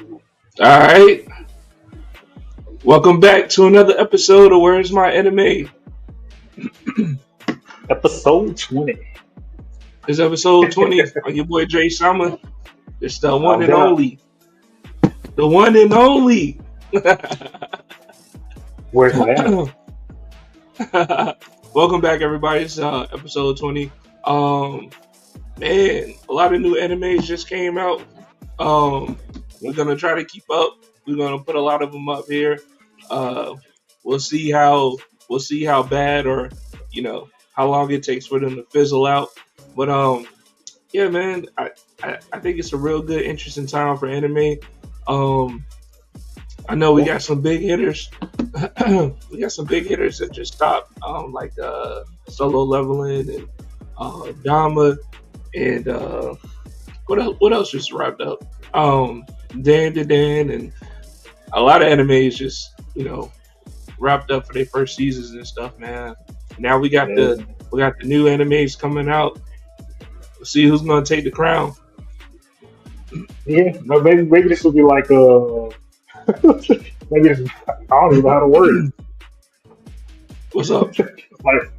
All right, welcome back to another episode of Where's My Anime. Episode 20. It's episode 20 on your boy Jay Summer. It's the one I'm and down. only. The one and only. Where's my anime? Welcome back, everybody. It's episode 20. Man, a lot of new animes just came out. We're gonna try to keep up. We're gonna put a lot of them up here. Uh, we'll see how bad or how long it takes for them to fizzle out. But yeah, man, I think it's a real good, interesting time for anime. Um, I know we got some big hitters. We got some big hitters that just stopped, like Solo Leveling and Dama and what else just wrapped up? Dan to Dan and a lot of animes just wrapped up for their first seasons and stuff, man. Now Yeah, we got the new animes coming out. We'll see who's gonna take the crown. yeah. But maybe this will be like maybe this, I don't even know how to word What's up? it.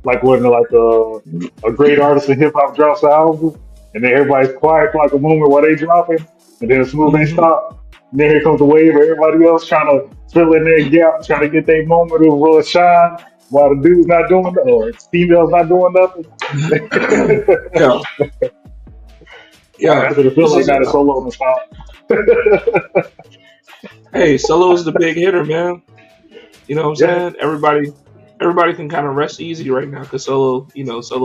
Like when a great artist in hip hop drops an album, and then everybody's quiet for like a moment while they dropping, and then as soon as they Hmm. stop, and then here comes the wave of everybody else trying to fill in their gap, trying to get their moment of shine, while the dude's not doing nothing, or female's not doing nothing. Yeah, yeah. That's what it feels This like is now. The solo on the spot. Hey, Solo's the big hitter, man. You know what I'm Yeah, saying? Everybody can kind of rest easy right now because Solo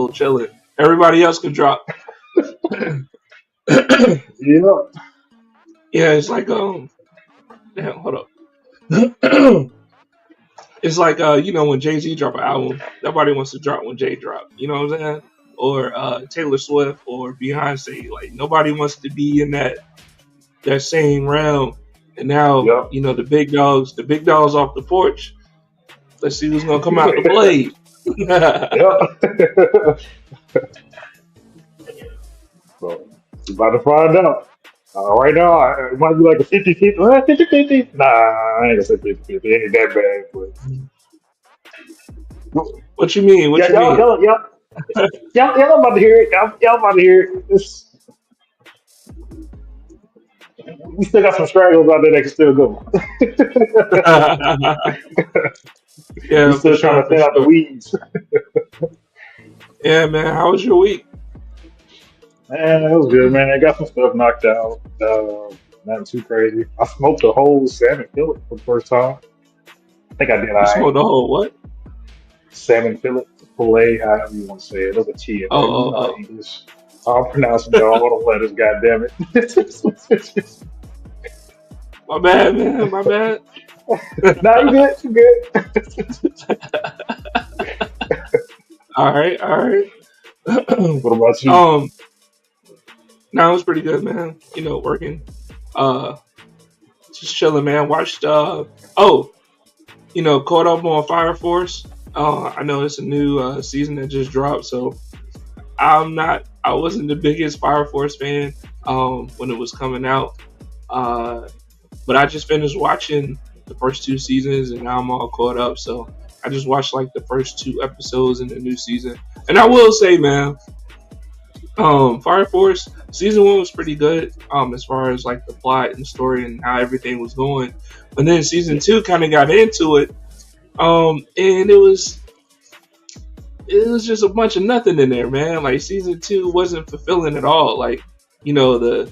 chilling. Everybody else can drop. Yeah, yeah. it's like damn, hold up. It's like when Jay Z drop an album, nobody wants to drop when Jay drop. You know what I'm saying? Or Taylor Swift or Beyonce. Like nobody wants to be in that same realm. And now Yep. the big dogs off the porch. Let's see who's gonna come out to play. Yep. So, you about to find out. Right now, it might be like a 50-50. 50-50. Nah, I ain't gonna say 50-50. It ain't that bad. But, What you mean? What yeah, you mean? y'all about to hear it. Y'all about to hear it. We still got some stragglers out there that can still go. We Yeah, for still trying sure, to for thin out the sure. weeds. Yeah, man. How was your week? Man, it was good, man. I got some stuff knocked out. Nothing too crazy. I smoked a whole salmon fillet for the first time. I think I did all You right. smoked the whole what? Salmon fillet, fillet, however you want to say it. There's a T in Oh, there. You oh, know how oh. English. I'm pronouncing all the letters, goddammit. My bad, man. My bad. Nah, you good. You good. All right, all right. What about you? um, no, it was pretty good, man. Working. Uh, just chilling, man. Watched. Oh, caught up on Fire Force. I know it's a new season that just dropped, so I wasn't the biggest Fire Force fan when it was coming out. Uh, but I just finished watching the first two seasons and now I'm all caught up. So I just watched like the first two episodes in the new season. And I will say, man, Fire Force season one was pretty good as far as like the plot and story and how everything was going. But then season two kind of got into it, and it was just a bunch of nothing in there, man. Like season two wasn't fulfilling at all. Like you know the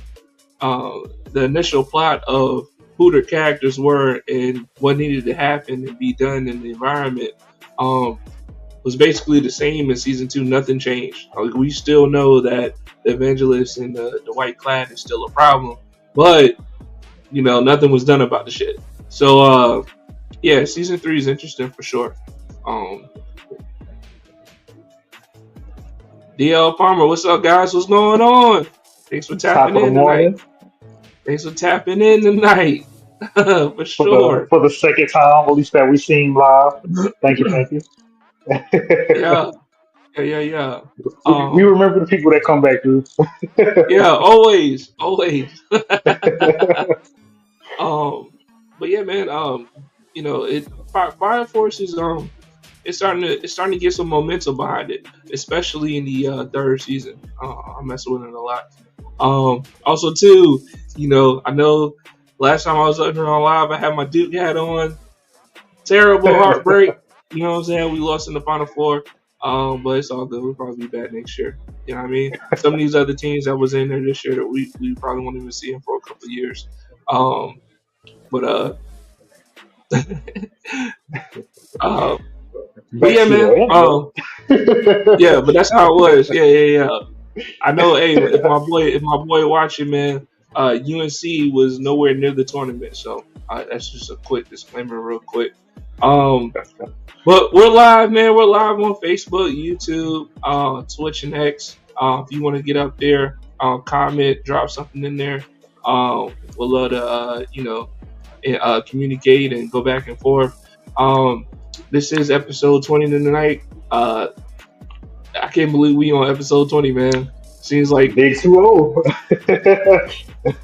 the initial plot of who the characters were and what needed to happen and be done in the environment um, was basically the same in season two. Nothing changed. Like we still know that the evangelist and the white clan is still a problem, but nothing was done about the shit. So yeah, season three is interesting for sure. Um, DL Palmer, what's up, guys? What's going on? Thanks for Top tapping of the in tonight. morning Thanks for tapping in tonight. For sure. for the second time, at least that we seen live. Thank you, thank you. Yeah, yeah, yeah, yeah. We Um, remember the people that come back through. yeah, always, always. man. Fire Force is it's starting to get some momentum behind it, especially in the third season. I'm messing with it a lot. Also too, I know last time I was up here on live, I had my Duke hat on. Terrible heartbreak. You know what I'm saying? We lost in the Final Four. But it's all good. We'll probably be back next year. You know what I mean? Some of these other teams that was in there this year that we probably won't even see them for a couple of years. Um, but uh, but Back yeah, to man. the Yeah, but that's how it was. anime. Yeah, yeah, yeah. I know. Hey, if my boy watching, man, UNC was nowhere near the tournament, so that's just a quick disclaimer, real quick. Um, but we're live, man. We're live on Facebook, YouTube, Twitch, and X. If you want to get up there, comment, drop something in there. We'll love to, communicate and go back and forth. This is episode 20 tonight. I can't believe we on episode 20, man. Seems like, Big 2-0.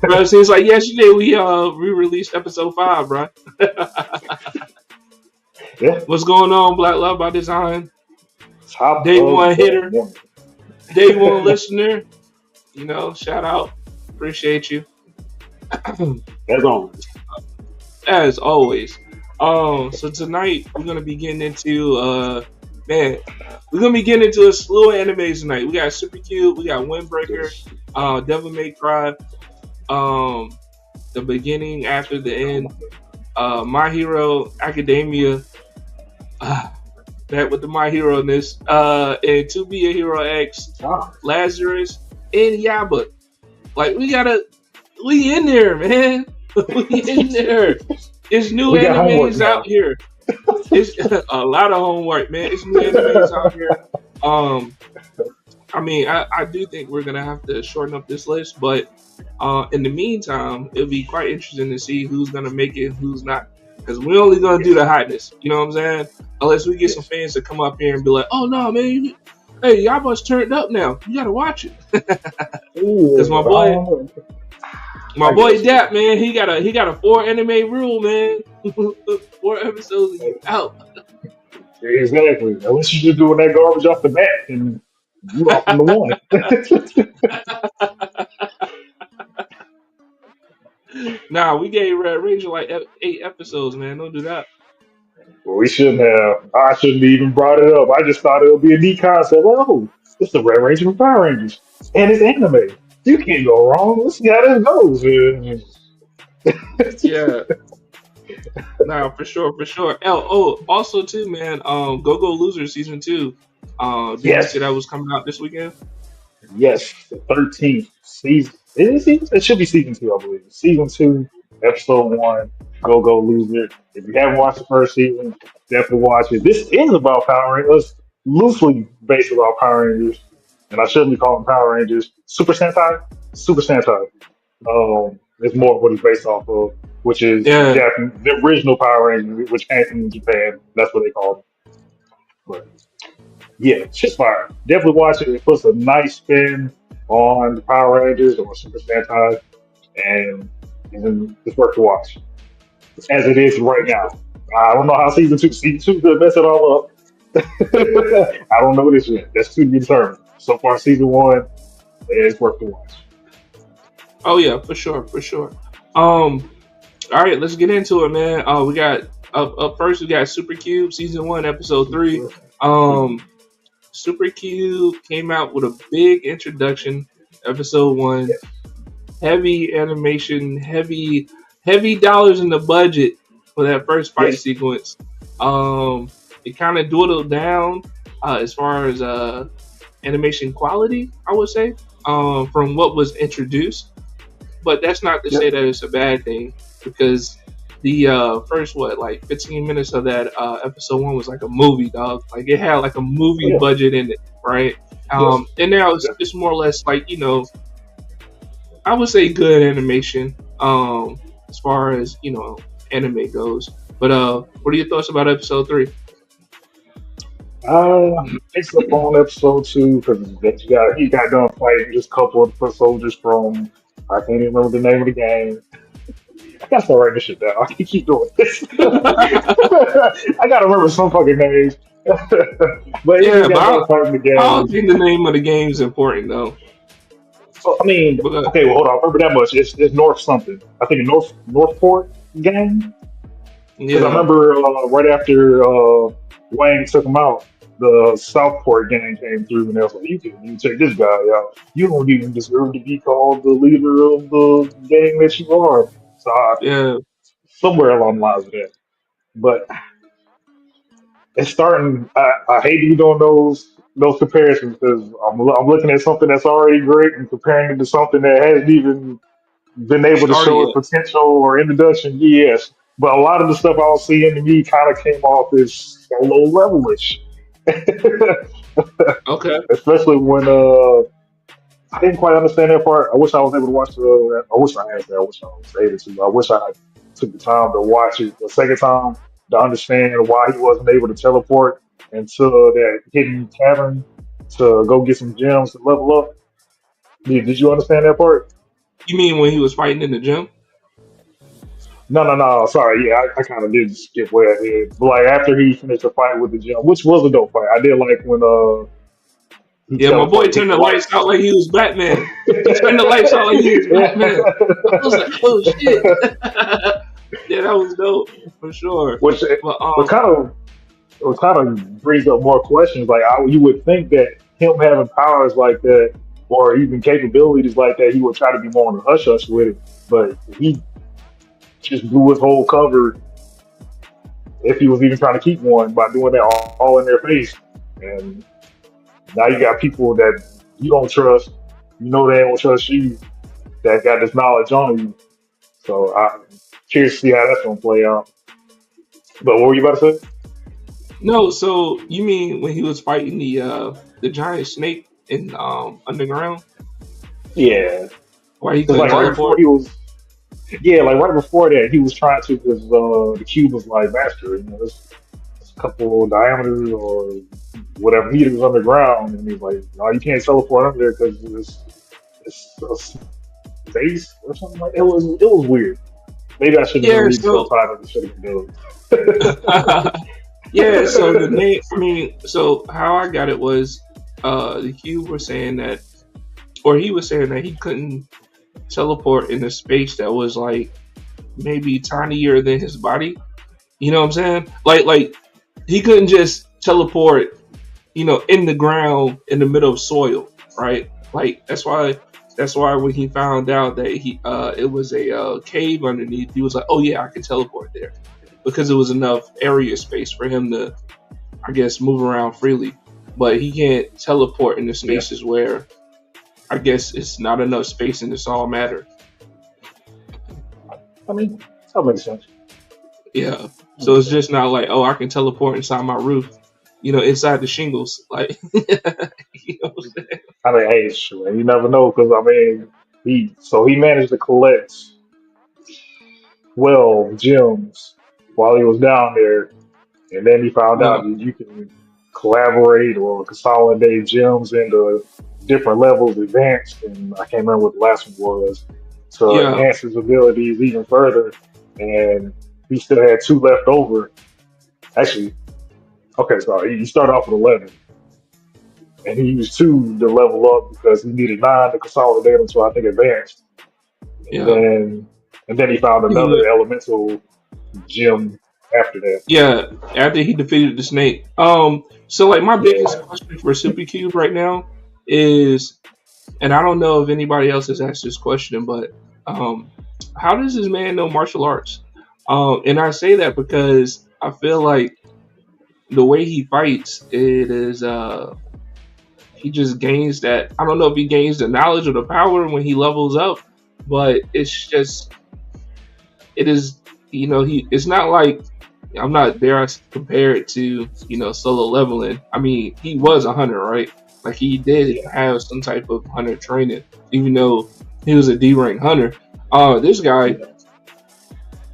bro. It seems like yesterday we re-released episode 5, bro. Yeah, What's going on, Black Love by Design? top Day of one the hitter, morning. day one listener. Shout out. Appreciate you. As always. As always. So tonight we're gonna be getting into man, we're gonna be getting into a slew of animes tonight. We got Super Cube, we got Windbreaker, Devil May Cry, um, the beginning after the end, My Hero Academia, uh, that with the My Hero ness, and To Be a Hero X, Ah, Lazarus, and Yaba. Like we in there, man. We in there. It's new we got homework animes out now. here. It's a lot of homework, man. It's new animes out here. Um, I mean, I do think we're gonna have to shorten up this list, but in the meantime, it'll be quite interesting to see who's gonna make it, and who's not, because we're only gonna do Yes. the hotness. You know what I'm saying? Unless we get some Yes. fans to come up here and be like, "Oh no, man, hey, y'all must turned up now. You gotta watch it." Because Ooh, my I boy guess. Dap, man, he got a 4 anime rule, man. 4 episodes and you out. Exactly. Unless you're just doing that garbage off the bat and you off in the one. Nah, we gave Red Ranger like 8 episodes, man. Don't do that. Well, we shouldn't have. I shouldn't have even brought it up. I just thought it would be a neat concept. Oh, it's the Red Ranger and Power Rangers. And it's anime. You can't go wrong. Let's see how this goes. Yeah, nah, for sure, for sure. Also too, man. Go Go Loser season 2. Didn't you Yes. say that was coming out this weekend? Yes, the 13th season. Is it season? It should be season two, I believe. Season two, episode one. Go Go Loser. If you haven't watched the first season, definitely watch it. This is about Power Rangers, loosely based about Power Rangers, and I shouldn't be calling Power Rangers Super Sentai. Super Sentai. It's more of what it's based off of, which is Yeah. the original Power Rangers, which came from Japan. That's what they call them. But yeah, shit's fire. Definitely watch it. It puts a nice spin on the Power Rangers or Super Sentai, and it's worth to watch as it is right For sure. now. I don't know how season two could mess it all up. I don't know this yet. That's to be determined. So far, season one is worth to watch. Oh yeah, for sure, for sure. All right, let's get into it, man. We got up first. We got Super Cube season 1, episode 3. Um, Super Cube came out with a big introduction, episode 1. Heavy animation, heavy dollars in the budget for that first fight Yes, sequence. It kind of dwindled down as far as animation quality, I would say, from what was introduced. But that's not to yes, say that it's a bad thing, because the first what like 15 minutes of that episode 1 was like a movie, dog. Like it had like a oh, movie yeah, budget in it, right? yes, And now it's, yes. it's more or less like, I would say good animation, as far as anime goes. But what are your thoughts about episode 3? Picks up on episode two because he got done fighting just a couple of the soldiers from I can't even remember the name of the game. gotta start writing this shit down. I can keep doing this. I gotta remember some fucking names. But he Yeah, just but got done fighting the I don't game. think the name of the game is important though. So I mean, But okay, well hold on, I remember that much. It's North something. I think Northport game. Because I yeah, remember right after Wayne took him out, the Southport gang came through and they was like, you take this guy out. You don't even deserve to be called the leader of the gang that you are. So yeah, somewhere along the lines of that. But it's starting. I hate to be doing those comparisons because I'm looking at something that's already great and comparing it to something that hasn't even been able to started show its yet. potential or introduction, yes. But a lot of the stuff I was seeing to me kind of came off as low levelish. Okay, Especially when I didn't quite understand that part. I wish I was able to watch the. I wish I had that. I wish I was able to. I wish I took the time to watch it the second time to understand why he wasn't able to teleport into that hidden cavern to go get some gems to level up. Did you understand that part? you mean when he was fighting in the gym? No, no, no. Sorry, yeah, I kind of did skip way ahead. But like after he finished the fight with the gym, which was a dope fight. I did like when he Yeah, my boy teleported, hit turned the the lights out lights. like he was Batman. He turned the lights out like he was Batman. I was like, oh shit. Yeah, that was dope for sure. which But what kind of brings up more questions. Like you would think that him having powers like that or even capabilities like that, he would try to be more on the hush hush with it. But he just blew his whole cover if he was even trying to keep one by doing that all in their face. And now you got people that you don't trust. You know they don't trust you. That got this knowledge on you. So I'm curious to see how that's gonna play out. But what were you about to say? no, so you mean when he was fighting the giant snake in underground? Yeah, Why he because couldn't like right before teleport? he was, yeah, like right before that he was trying to because the cube was like master. It's a couple diameters or whatever meters underground, and he's like, no, you can't teleport under there because it's a space or something like. It was weird. Maybe I shouldn't have been Yeah, reading so subtitles. I should have been doing. yeah, so the name I mean, so how I got it was the cube was saying that or he was saying that he couldn't teleport in a space that was like maybe tinier than his body. You know what I'm saying? Like he couldn't just teleport, in the ground in the middle of soil, right? Like that's why when he found out that he it was a cave underneath, he was like, oh yeah, I can teleport there because it was enough area space for him to, I guess, move around freely. But he can't teleport into Yeah, spaces where I guess it's not enough space and it's all matter. I mean that makes sense. Yeah. That So makes it's sense. just not like, oh, I can teleport inside my roof, inside the shingles. Like, you know what I'm saying? I mean, hey, sure, you never know because I mean, he managed to collect 12 gems while he was down there, and then he found Yeah. out that you can collaborate or consolidate gems into different levels, advanced, and I can't remember what the last one was, to Yeah. enhance his abilities even further. And he still had two left over. Actually, okay, sorry, he started off with 11, and he used two to level up because he needed nine to consolidate them to I think advanced. And Yeah. then and then he found You know, another elemental gem after that. yeah. After he defeated the snake. So like my biggest Yeah. question for Super Cube right now is, and I don't know if anybody else has asked this question, but um, how does this man know martial arts? And I say that because I feel like the way he fights, it is he just gains that. I don't know if he gains the knowledge or the power when he levels up, but it's just it is he it's not like I'm not there to compare it to solo leveling. I mean he was a hunter, right? Like he did Yeah. have some type of hunter training, even though he was a D rank hunter. This guy, Yeah.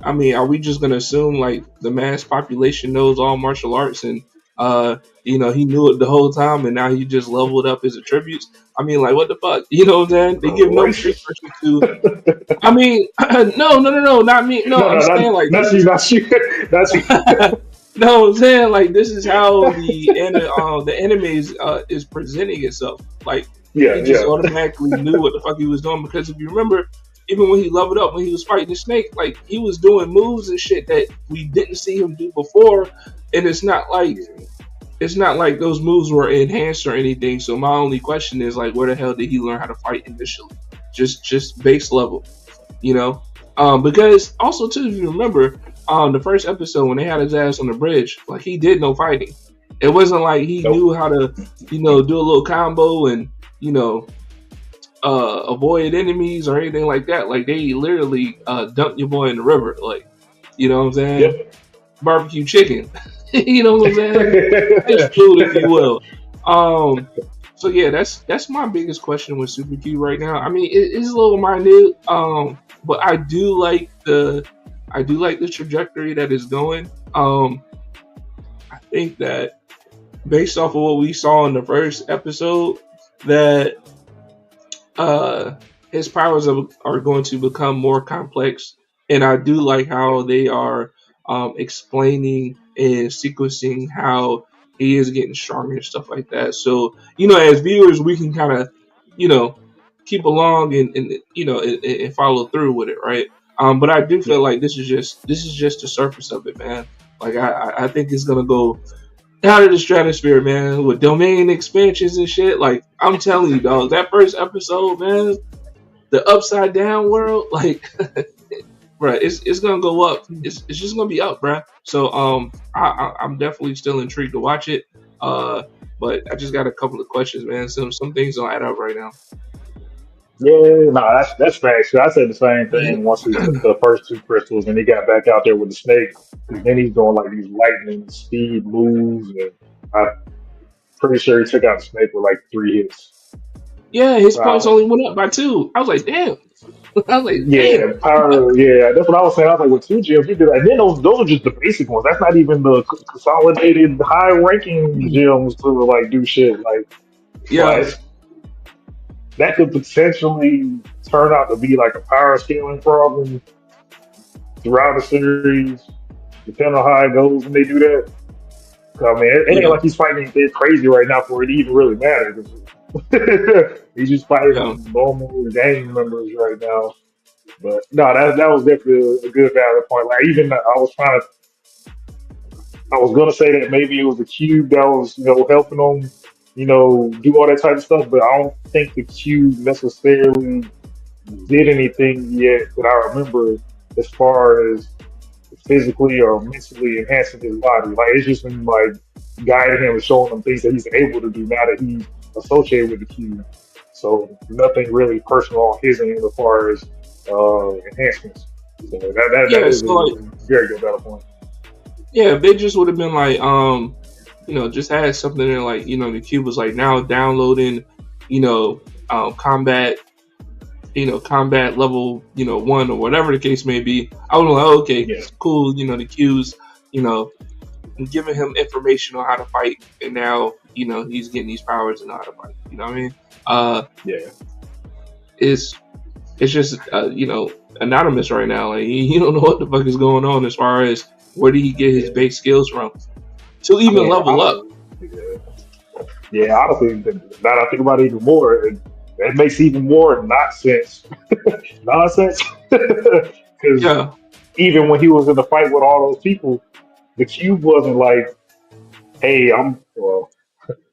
I mean, are we just gonna assume like the mass population knows all martial arts and He knew it the whole time, and now he just leveled up his attributes. I mean, like, what the fuck? You know what I'm saying? They give no Racist. precursor to. I mean, no, not me. No, No, I'm no, saying like this not you, is. not you, not you. No, I'm saying like this is how the anime is presenting itself. Like Yeah, he just yeah, automatically knew what the fuck he was doing because if you remember, even when he leveled up, when he was fighting the snake, like he was doing moves and shit that we didn't see him do before, and yeah, it's not like those moves were enhanced or anything. So my only question is like, where the hell did he learn how to fight initially? Just base level, you know. Because also too, if you remember, the first episode when they had his ass on the bridge, like he did no fighting. It wasn't like he nope, knew how to, do a little combo and you know avoid enemies or anything like that. Like they literally dumped your boy in the river, like you know what I'm saying, yep. barbecue chicken. You know what I'm saying? Fish food, if you will. Um, so yeah, that's my biggest question with Super Q right now. I mean, it's a little minute, but I do like the trajectory that is going. I think that based off of what we saw in the first episode, that uh, his powers are going to become more complex, and I do like how they are explaining and sequencing how he is getting stronger and stuff like that. So as viewers, we can kind of you know keep along and follow through with it, right? But I do feel Yeah. like this is just the surface of it, man. Like I think it's gonna go out of the stratosphere, man, with domain expansions and shit. Like I'm telling you, dog, that first episode, man, the upside down world, like, bruh, it's gonna go up. It's just gonna be up, bruh. So I'm definitely still intrigued to watch it. Uh, but I just got a couple of questions, man. Some things don't add up right now. Yeah, no, that's facts. I said the same thing once he took the first two crystals and he got back out there with the snake. And then he's doing like these lightning speed moves, and I'm pretty sure he took out the snake with like three hits. Yeah, his So I points was, only went up by two. I was like, damn. I was like, damn. yeah, power. Yeah, that's what I was saying. I was like, with two gems, you do that. And then those are just the basic ones. That's not even the consolidated high ranking gems to like do shit like. Yeah, But that could potentially turn out to be like a power scaling problem throughout the series, depending on how it goes when they do that. 'Cause, I mean, it ain't yeah, like he's fighting anything crazy right now for it to even really matter. 'Cause he's just yeah, fighting normal gang members right now. But no, that was definitely a good valid point. Like even I was gonna say that maybe it was the cube that was helping them do all that type of stuff, but I don't think the cube necessarily did anything yet that I remember as far as physically or mentally enhancing his body. Like it's just been like guiding him and showing him things that he's able to do now that he's associated with the cube. So nothing really personal on his end as far as enhancements. So that yeah. is So like, a very good battle point. yeah, if they just would have been like, just had something in like, the cube was like now downloading, you know, combat, combat level, 1 or whatever the case may be. I would be like, oh, okay, Yeah, cool, the cues, you know, giving him information on how to fight, and now, he's getting these powers and know how to fight. You know what I mean? Uh, yeah, it's it's just anonymous right now. Like you don't know what the fuck is going on as far as where did he get his yeah. base skills from to I even mean, level up. yeah, honestly, now that I think about it even more, it makes even more not sense. Nonsense. Because Yeah, even when he was in the fight with all those people, the cube wasn't like, "Hey, well,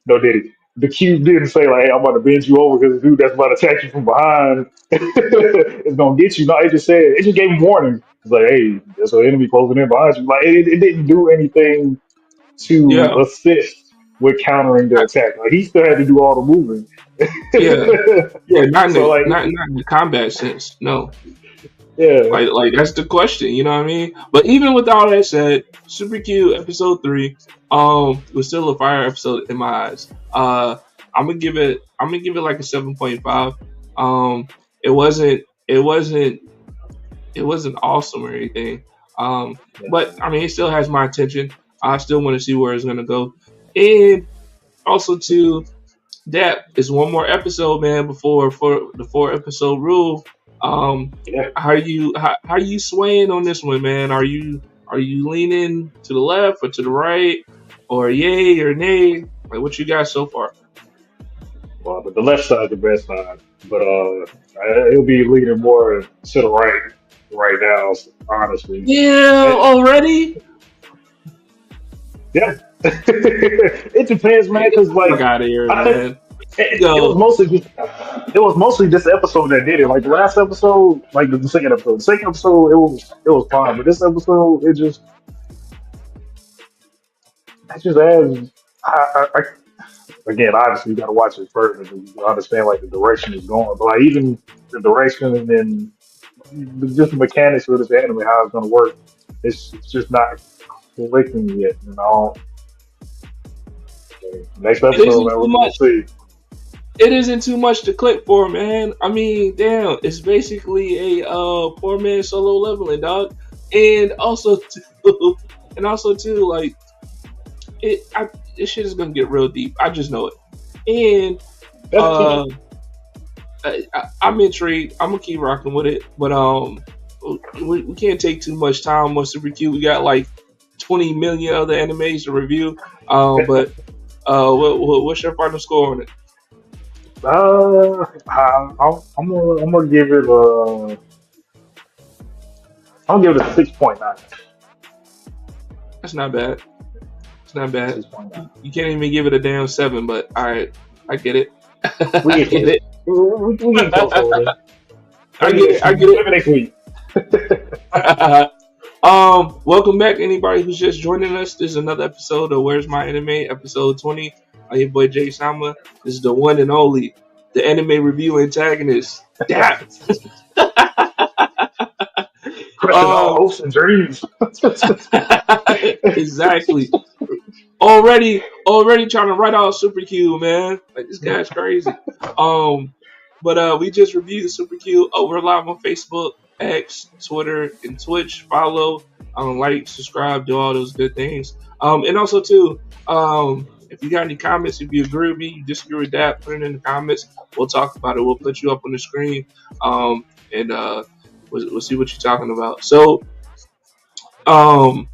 no, did he? The cube didn't say like, "Hey, I'm about to bend you over because the dude that's about to attack you from behind is gonna get you." No, it just gave him warning. It's like, "Hey, there's an enemy closing in behind you." Like it didn't do anything to yeah, assist with countering the I- attack. Like he still had to do all the moving. yeah, yeah. Not in So the like, not in the combat sense. No, yeah, like that's the question. You know what I mean? But even with all that said, Super Q episode 3, was still a fire episode in my eyes. I'm gonna give it like a 7.5. It wasn't awesome or anything. yeah, But I mean, it still has my attention. I still want to see where it's gonna go. And also too, that is one more episode, man, before for the 4 episode rule. Um, Yeah. how you swaying on this one, man? Are you leaning to the left or to the right, or yay or nay? Like what you got so far? Well, the left side, the best side, but it'll be leaning more to the right now, honestly. Yeah, Eh, already. yeah, it depends, man. Hey, get Because the fuck like out of here, I think man. it was Yo, mostly this episode that did it. Like the last episode, like the second episode. The second episode, it was fine, but this episode, it just adds. I again, obviously, you got to watch it further to understand like the direction it's going. But like even the direction and then just the mechanics of this anime, how it's going to work, it's just not clicking yet. Next it episode, isn't man, too we'll much. see. It isn't too much to click for, man. I mean, damn, it's basically a poor man solo leveling, dog. And also too, and also too, like this shit is gonna get real deep. I just know it. And That's uh, I'm intrigued. I'm gonna keep rocking with it, but we can't take too much time on Super Q. We got like 20 million other animes to review. But what's your final score on it? I'm gonna give it I'll give it a 6.9. That's not bad. It's not bad. 6.9. You can't even give it a damn 7, but all right, I get it. We I get get close. it. We get close over there. I Maybe get it. next I week. get Maybe next week. it. Welcome back, anybody who's just joining us. This is another episode of Where's My Anime, episode 20. I'm your boy Jay Sama. This is the one and only, the anime review antagonist. Damn. Crushing all um, hopes and dreams. exactly. Already trying to write out Super Q, man. Like this guy's crazy. Um, but we just reviewed Super Q. We're live on Facebook, X, Twitter, and Twitch. Follow, like, subscribe, do all those good things. And also too, if you got any comments, if you agree with me, you disagree with that, put it in the comments. We'll talk about it. We'll put you up on the screen. And we'll see what you're talking about. So, um,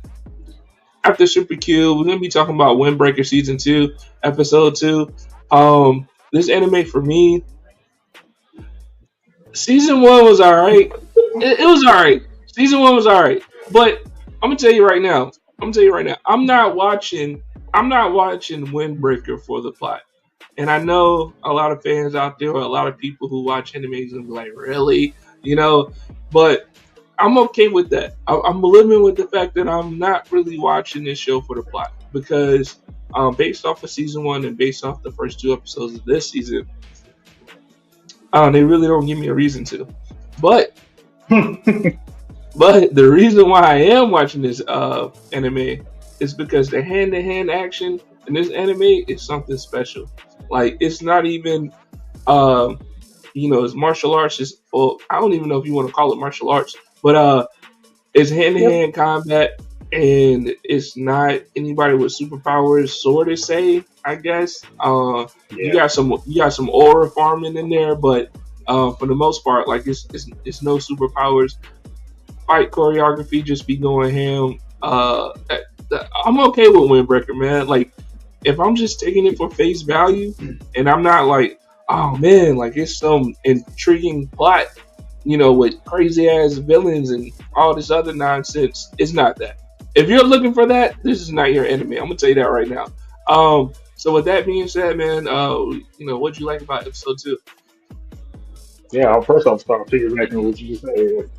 after Super Q, we're gonna be talking about Windbreaker season 2, episode 2. This anime for me, season 1 was alright. It was alright. Season 1 was alright, but I'm gonna tell you right now. I'm not watching. I'm not watching Windbreaker for the plot. And I know a lot of fans out there, or a lot of people who watch animes and be like, really, you know. But I'm okay with that. I'm living with the fact that I'm not really watching this show for the plot because, based off of season 1 and based off the first 2 episodes of this season, they really don't give me a reason to. But the reason why I am watching this anime is because the hand to hand action in this anime is something special. Like it's not even it's martial arts. Well, I don't even know if you want to call it martial arts, but it's hand to Yep. hand combat, and it's not anybody with superpowers, so to say. I guess you Yeah. got some aura farming in there, but for the most part, like it's no superpowers. Fight choreography just be going ham. I'm okay with Windbreaker, man. Like if I'm just taking it for face value, and I'm not like, oh man, like it's some intriguing plot, with crazy ass villains and all this other nonsense. It's not that. If you're looking for that, this is not your enemy. I'm gonna tell you that right now. So with that being said, man, what'd you like about episode 2? Yeah. First, I'll start piggybacking what you just said.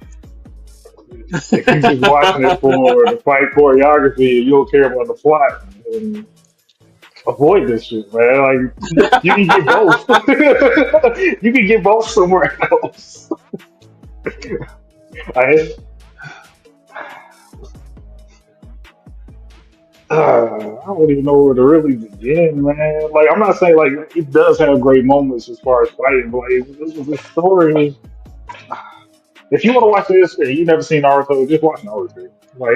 If you just watching it for the fight choreography and you don't care about the plot, then avoid this shit, man. Like you can get both. You can get both somewhere else. I I don't even know where to really begin, man. Like I'm not saying like it does have great moments as far as fighting, but like the story is. If you want to watch this and you never seen Naruto, just watch Naruto. Like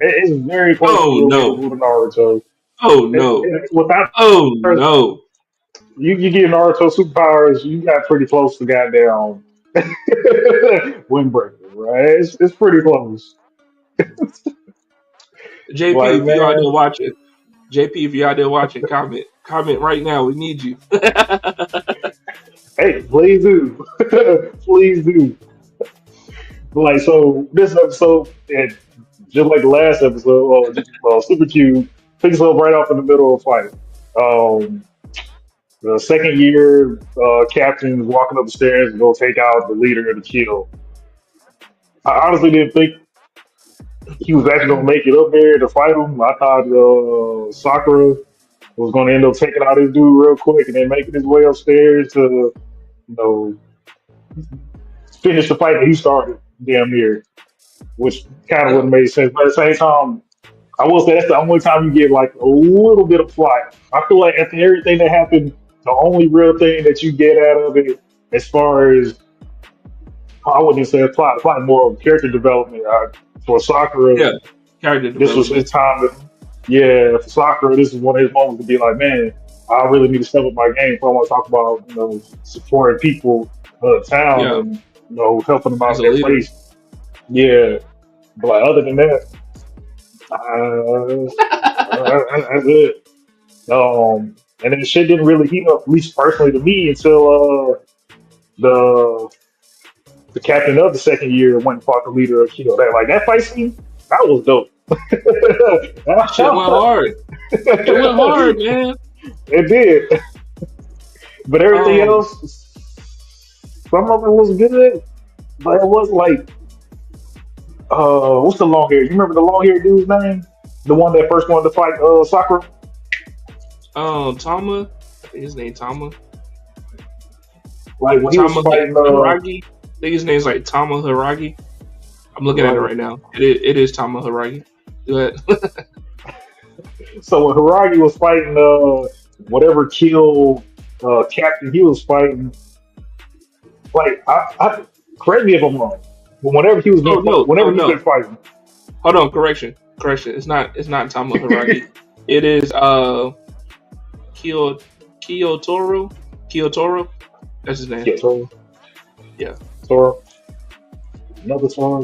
it's very close to Oh real no, to Naruto. Oh no. Without Oh no. you get Naruto superpowers, you got pretty close to goddamn Windbreaker, right? It's pretty close. JP, Like if you out man, there watching, JP, if you out there watching, comment right now. We need you. hey, please do, please do. Like so, this episode, and just like the last episode, Super Cube picks up right off in the middle of a fight. Um, the second year captain is walking up the stairs to go take out the leader of the kill. I honestly didn't think he was actually gonna make it up there to fight him. I thought Sakura was gonna end up taking out this dude real quick and then making his way upstairs to know finish the fight that he started damn near, which kind of Yeah, wouldn't make sense. But at the same time, I will say that's the only time you get like a little bit of plot. I feel like after everything that happened, the only real thing that you get out of it, as far as I wouldn't say a plot more of character development. For Sakura, yeah. Character this was his development. time. Yeah, for Sakura, this is one of his moments to be like, man, I really need to step up my game. If I want to talk about supporting people of the town Yeah, and helping them out as in a their leader. place. Yeah, but like other than that, that's it. And then the shit didn't really heat up, at least personally to me, until the the captain of the second year went and fought the leader of Kido. That fight scene, that was dope. That shit went hard. It went hard, man. It did, but everything Um, else, some of it was good, but it was like, what's the long hair? You remember the long hair dude's name? The one that first wanted to fight Sakura? Tama. I think his name Tama. Like when he was Tama fighting, Haragi. I think his name's like Tama Haragi. I'm looking at it right. right now. It is Tama Haragi. Go ahead. So when Haragi was fighting whatever kill captain he was fighting, like I correct me if I'm wrong, but Oh no! Oh whenever he's been no! fighting, Hold on. Correction. Correction. It's not Tama Haragi. It is Kyo Kiyotoro. Kiyotoro. That's his name. yeah, Toro, Yeah. Toro, another Toro.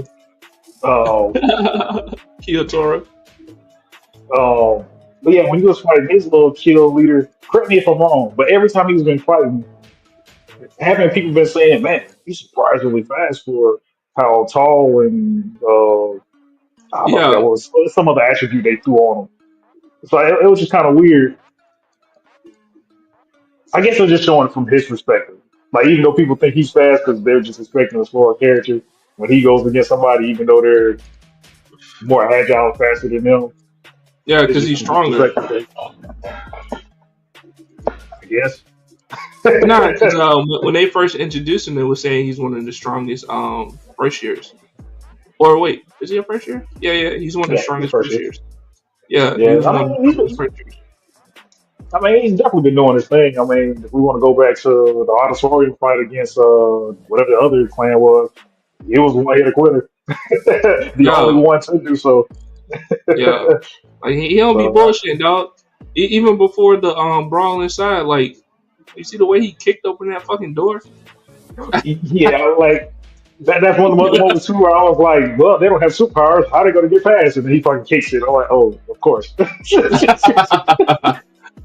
Um, Kiyotoro. but yeah, when he was fighting his little kill leader, correct me if I'm wrong, but every time he's been fighting, having people been saying, "Man, he's surprisingly fast for how tall and I forgot Yeah. what was some other attribute they threw on him." So it was just kind of weird. I guess they're just showing it from his perspective. Like even though people think he's fast because they're just expecting a slower character, when he goes against somebody, even though they're more agile, faster than them, Yeah. it's Because just he's from his stronger. perspective. I guess. Nah, because when they first introduced him, they were saying he's one of the strongest first years. Or wait, is he a first year? Yeah, yeah, he's one of the Yeah, the strongest first first year. years. Yeah, he Yeah, was one of the strongest first years. he's definitely been doing his thing. I mean, if we want to go back to the auditorium fight against whatever the other clan was, he was one hit a quitter, the only Yeah, one to do so. yeah. Like he don't be So bullshitting, dog. Even before the brawl inside, like you see the way he kicked open that fucking door. yeah, like that's one of the moments too where I was like, well, they don't have superpowers. How they going to get past? And then he fucking kicks it. I'm like, oh, of course.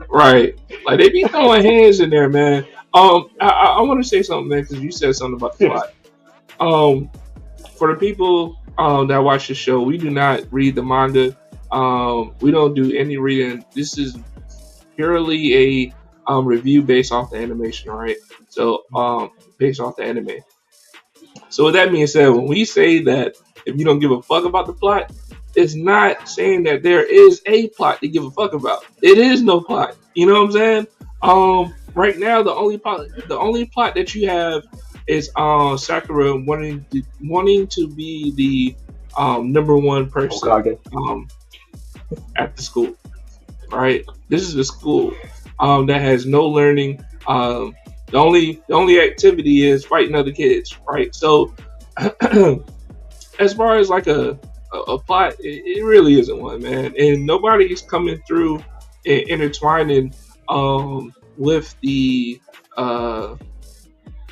Right. Like they be throwing hands in there, man. I want to say something, man, because you said something about the Yes. plot. For the people that watch the show, we do not read the manga. We don't do any reading. This is purely a review based off the animation, right? So based off the anime. So with that being said, when we say that if you don't give a fuck about the plot, it's not saying that there is a plot to give a fuck about. It is no plot. You know what I'm saying? Right now the only plot that you have is Sakura wanting to be the number one person Okay. um at the school. Right? This is a school that has no learning. The only activity is fighting other kids, right? So as far as like a plot, it really isn't one, man. And nobody's coming through intertwining with the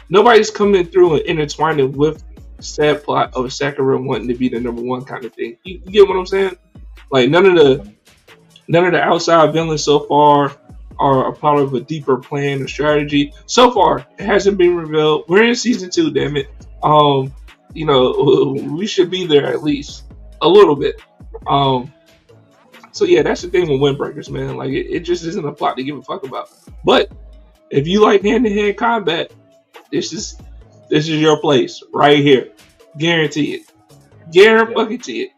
nobody's coming through and intertwining with said plot of Sakura wanting to be the number one kind of thing. You get what I'm saying? Like none of the outside villains so far are a part of a deeper plan or strategy. So far, it hasn't been revealed. We're in season 2, damn it. You know, we should be there at least a little bit. So yeah, that's the thing with Windbreakers, man. Like it just isn't a plot to give a fuck about. But if you like hand-to-hand combat, this is your place right here. Guarantee it. Guarantee it.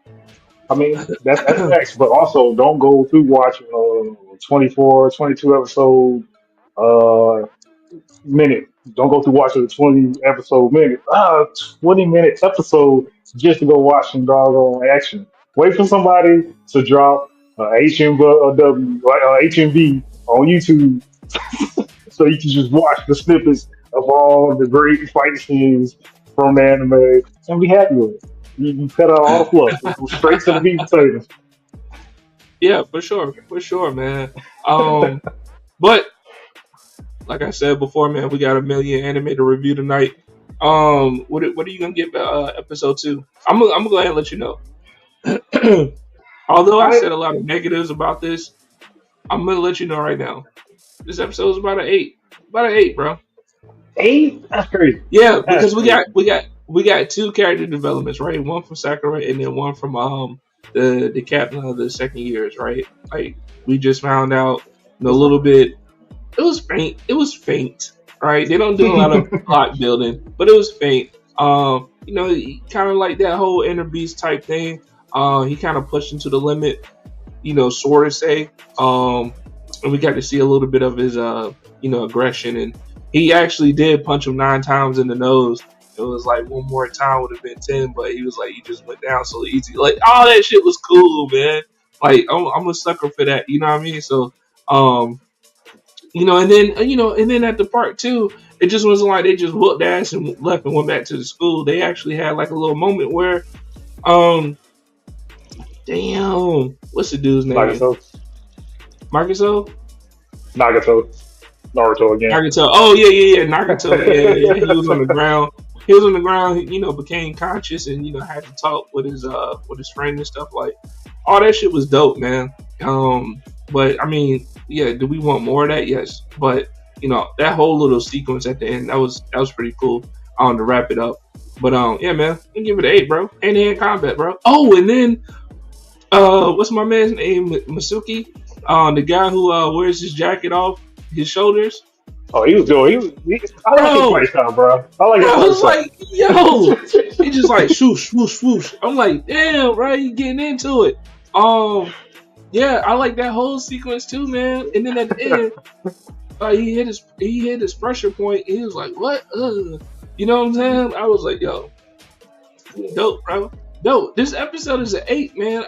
I mean, that's next, but also don't go through watching 24, 22 episode uh, minute. Don't go through watching the 20 episode minute. 20-minute episode just to go watch some doggone action. Wait for somebody to drop HMV on YouTube so you can just watch the snippets of all the great fight scenes from the anime and be happy with it. You cut out all the fluff. Go straight to the meat and potatoes. Yeah, for sure, man. But like I said before, man, we got a million anime to review tonight. What are you gonna get episode 2? I'm gonna go ahead and let you know. Although I said a lot of negatives about this, I'm gonna let you know right now. This episode is about an 8. About an 8, bro. 8? That's crazy. Yeah, because we got 2 character developments, right? One from Sakura and then one from the captain of the second years, right? Like we just found out a little bit. It was faint. Right? They don't do a lot of plot building, but it was faint. You know, kind of like that whole inner beast type thing. He kind of pushed into the limit, you know, sort of say. And we got to see a little bit of his, you know, aggression, and he actually did punch him 9 times in the nose. It was like one more time would have been 10, but he was like, he just went down so easy. Like all that shit was cool, man. Like I'm a sucker for that. You know what I mean? So, you know, and then at the park too, it just wasn't like they just whooped ass and left and went back to the school. They actually had like a little moment where, damn, what's the dude's name? Marcus-o? Naruto again. Nagato. Oh yeah. Nagato. Yeah. He was on the ground. He was on the ground. You know, became conscious and you know had to talk with his friend and stuff. Like all that shit was dope, man. But I mean, yeah. Do we want more of that? Yes. But you know that whole little sequence at the end that was pretty cool. To wrap it up. But yeah, man, I give it an 8, bro. Hand-to-hand combat, bro. Oh, and then what's my man's name? Masuki. The guy who wears his jacket off his shoulders. Oh, he was doing. I like his fight style, bro. I like his I was fight like, yo, he just like swoosh, swoosh, swoosh. I'm like, damn, right? You getting into it? Yeah, I like that whole sequence too, man. And then at the end, he hit his pressure point. And he was like, what? You know what I'm saying? I was like, yo, dope, bro. Dope. This episode is an 8, man.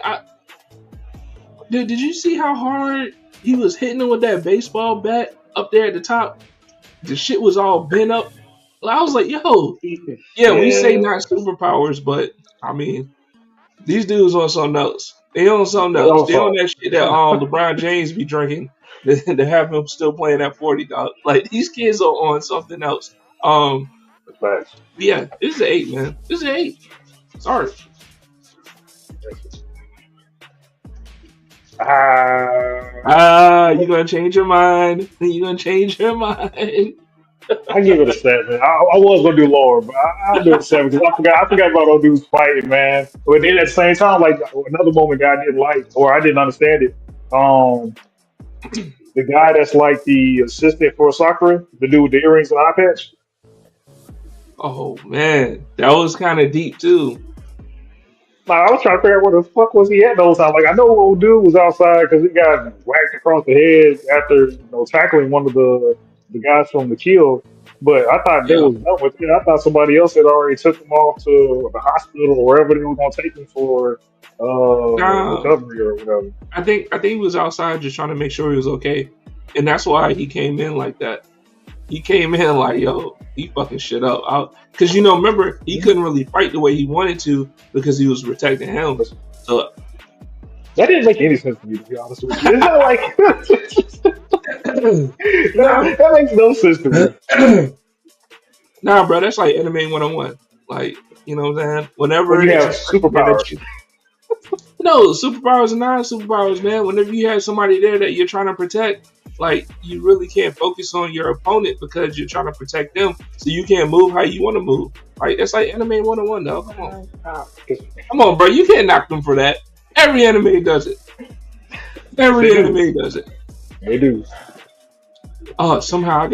Did you see how hard he was hitting him with that baseball bat up there at the top? The shit was all bent up. I was like, yo, yeah, we say not superpowers, but I mean, these dudes on something else. They on something else. They on that shit that LeBron James be drinking to have him still playing at 40, dog. Like these kids are on something else. Yeah, this is an 8, man. This is an 8. Sorry. You're gonna change your mind. You're gonna change your mind. I give it a 7. I was gonna do lower, but I'll do it a 7 because I forgot about those dudes fighting, man. But then at the same time, like another moment that I didn't like or I didn't understand it. The guy that's like the assistant for Sakura, the dude with the earrings and eye patch. Oh man, that was kind of deep too. Like, I was trying to figure out where the fuck was he at the whole time. Like I know old dude was outside because he got whacked across the head after tackling one of the guys from the kill. But I thought they was done with it. I thought somebody else had already took him off to the hospital or wherever they were gonna take him for recovery or whatever. I think he was outside just trying to make sure he was okay, and that's why he came in like that. He came in like, yo, he fucking shit up. Because, remember, he couldn't really fight the way he wanted to because he was protecting him. So, That didn't make any sense to me, to be honest with you. It's not like nah, that makes no sense to me. nah, bro, that's like anime 101. Like, you know what I'm saying? When Whenever you it's a have person there that superpowers. you no superpowers and non superpowers, man. Whenever you have somebody there that you're trying to protect, like you really can't focus on your opponent because you're trying to protect them, so you can't move how you want to move. Like that's like anime 101, though. Come on, bro. You can't knock them for that. Every anime does it. Yes, they Every do. anime does it. They do. Somehow I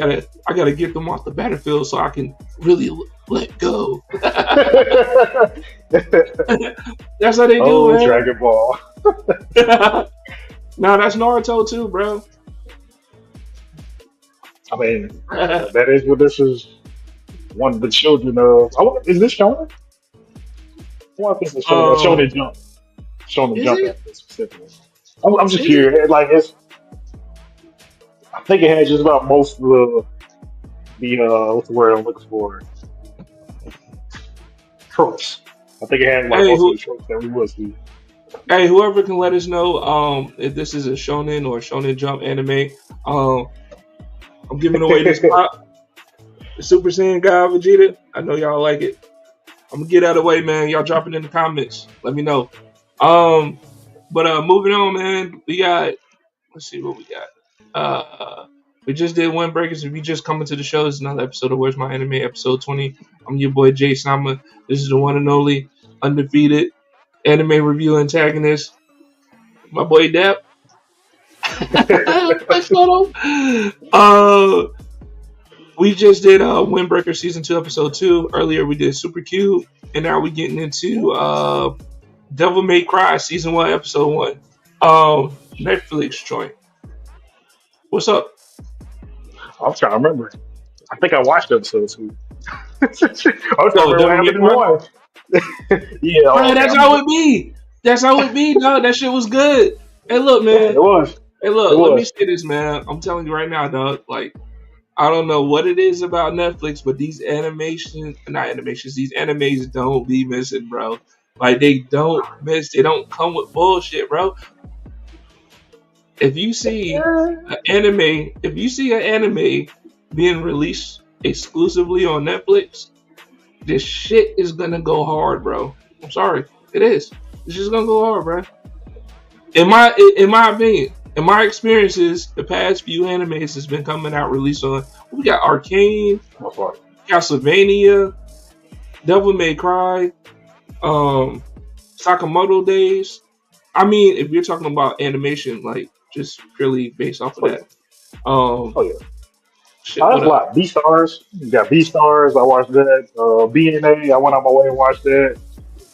gotta get them off the battlefield so I can really let go. That's how they do, Oh, man. Dragon Ball. Now that's Naruto too, bro. I mean, that is what this is. One of the children of. Is this Shonen? I wonder if this is Shonen. um, Shonen Jump. Shonen is Jump it? anime specifically. I'm just Is it? curious. Like, I think it had just about most of the what's the word I'm looking for? Tropes. I think it had like Hey, most of the who? tropes that we would see. Hey, whoever can let us know, if this is a Shonen or Shonen Jump anime. Um, I'm giving away this pop, the Super Saiyan God Vegeta. I know y'all like it. I'm gonna get out of the way, man. Y'all drop it in the comments. Let me know. Um, but moving on, man. We got. Let's see what we got. We just did Windbreakers. If you just coming to the show, this is another episode of Where's My Anime, episode 20. I'm your boy Jay Sama. This is the one and only undefeated anime review antagonist. My boy Dap. My photo. We just did Windbreaker season 2, episode 2. Earlier we did Super Cube, and now we're getting into Devil May Cry season 1, episode 1. Netflix joint. What's up? I'm trying to remember. I think I watched episode two. I'm trying to Oh, remember what Devil May happened in Cry. one. Yeah, oh, Bro, okay. that's how it be. That's how it be, dog. That shit was good. Hey, look, Yeah, it man. was. Hey, It look. Let me was. say this, man. I'm telling you right now, dog. Like, I don't know what it is about Netflix, but these not animations, these animes don't be missing, bro. Like, they don't miss. They don't come with bullshit, bro. If you see if you see an anime being released exclusively on Netflix, this shit is gonna go hard, bro. I'm sorry, it is. It's just gonna go hard, bro. In my opinion, in my experiences, the past few animes has been coming out released on. We got Arcane, That's right. Castlevania, Devil May Cry, um, Sakamoto Days. I mean, if you're talking about animation, like just purely based off of Oh yeah. that. Um, Oh yeah. shit. Oh, What that's a up? lot. B stars. You got B stars. I watched that. BNA. I went on my way and watched that.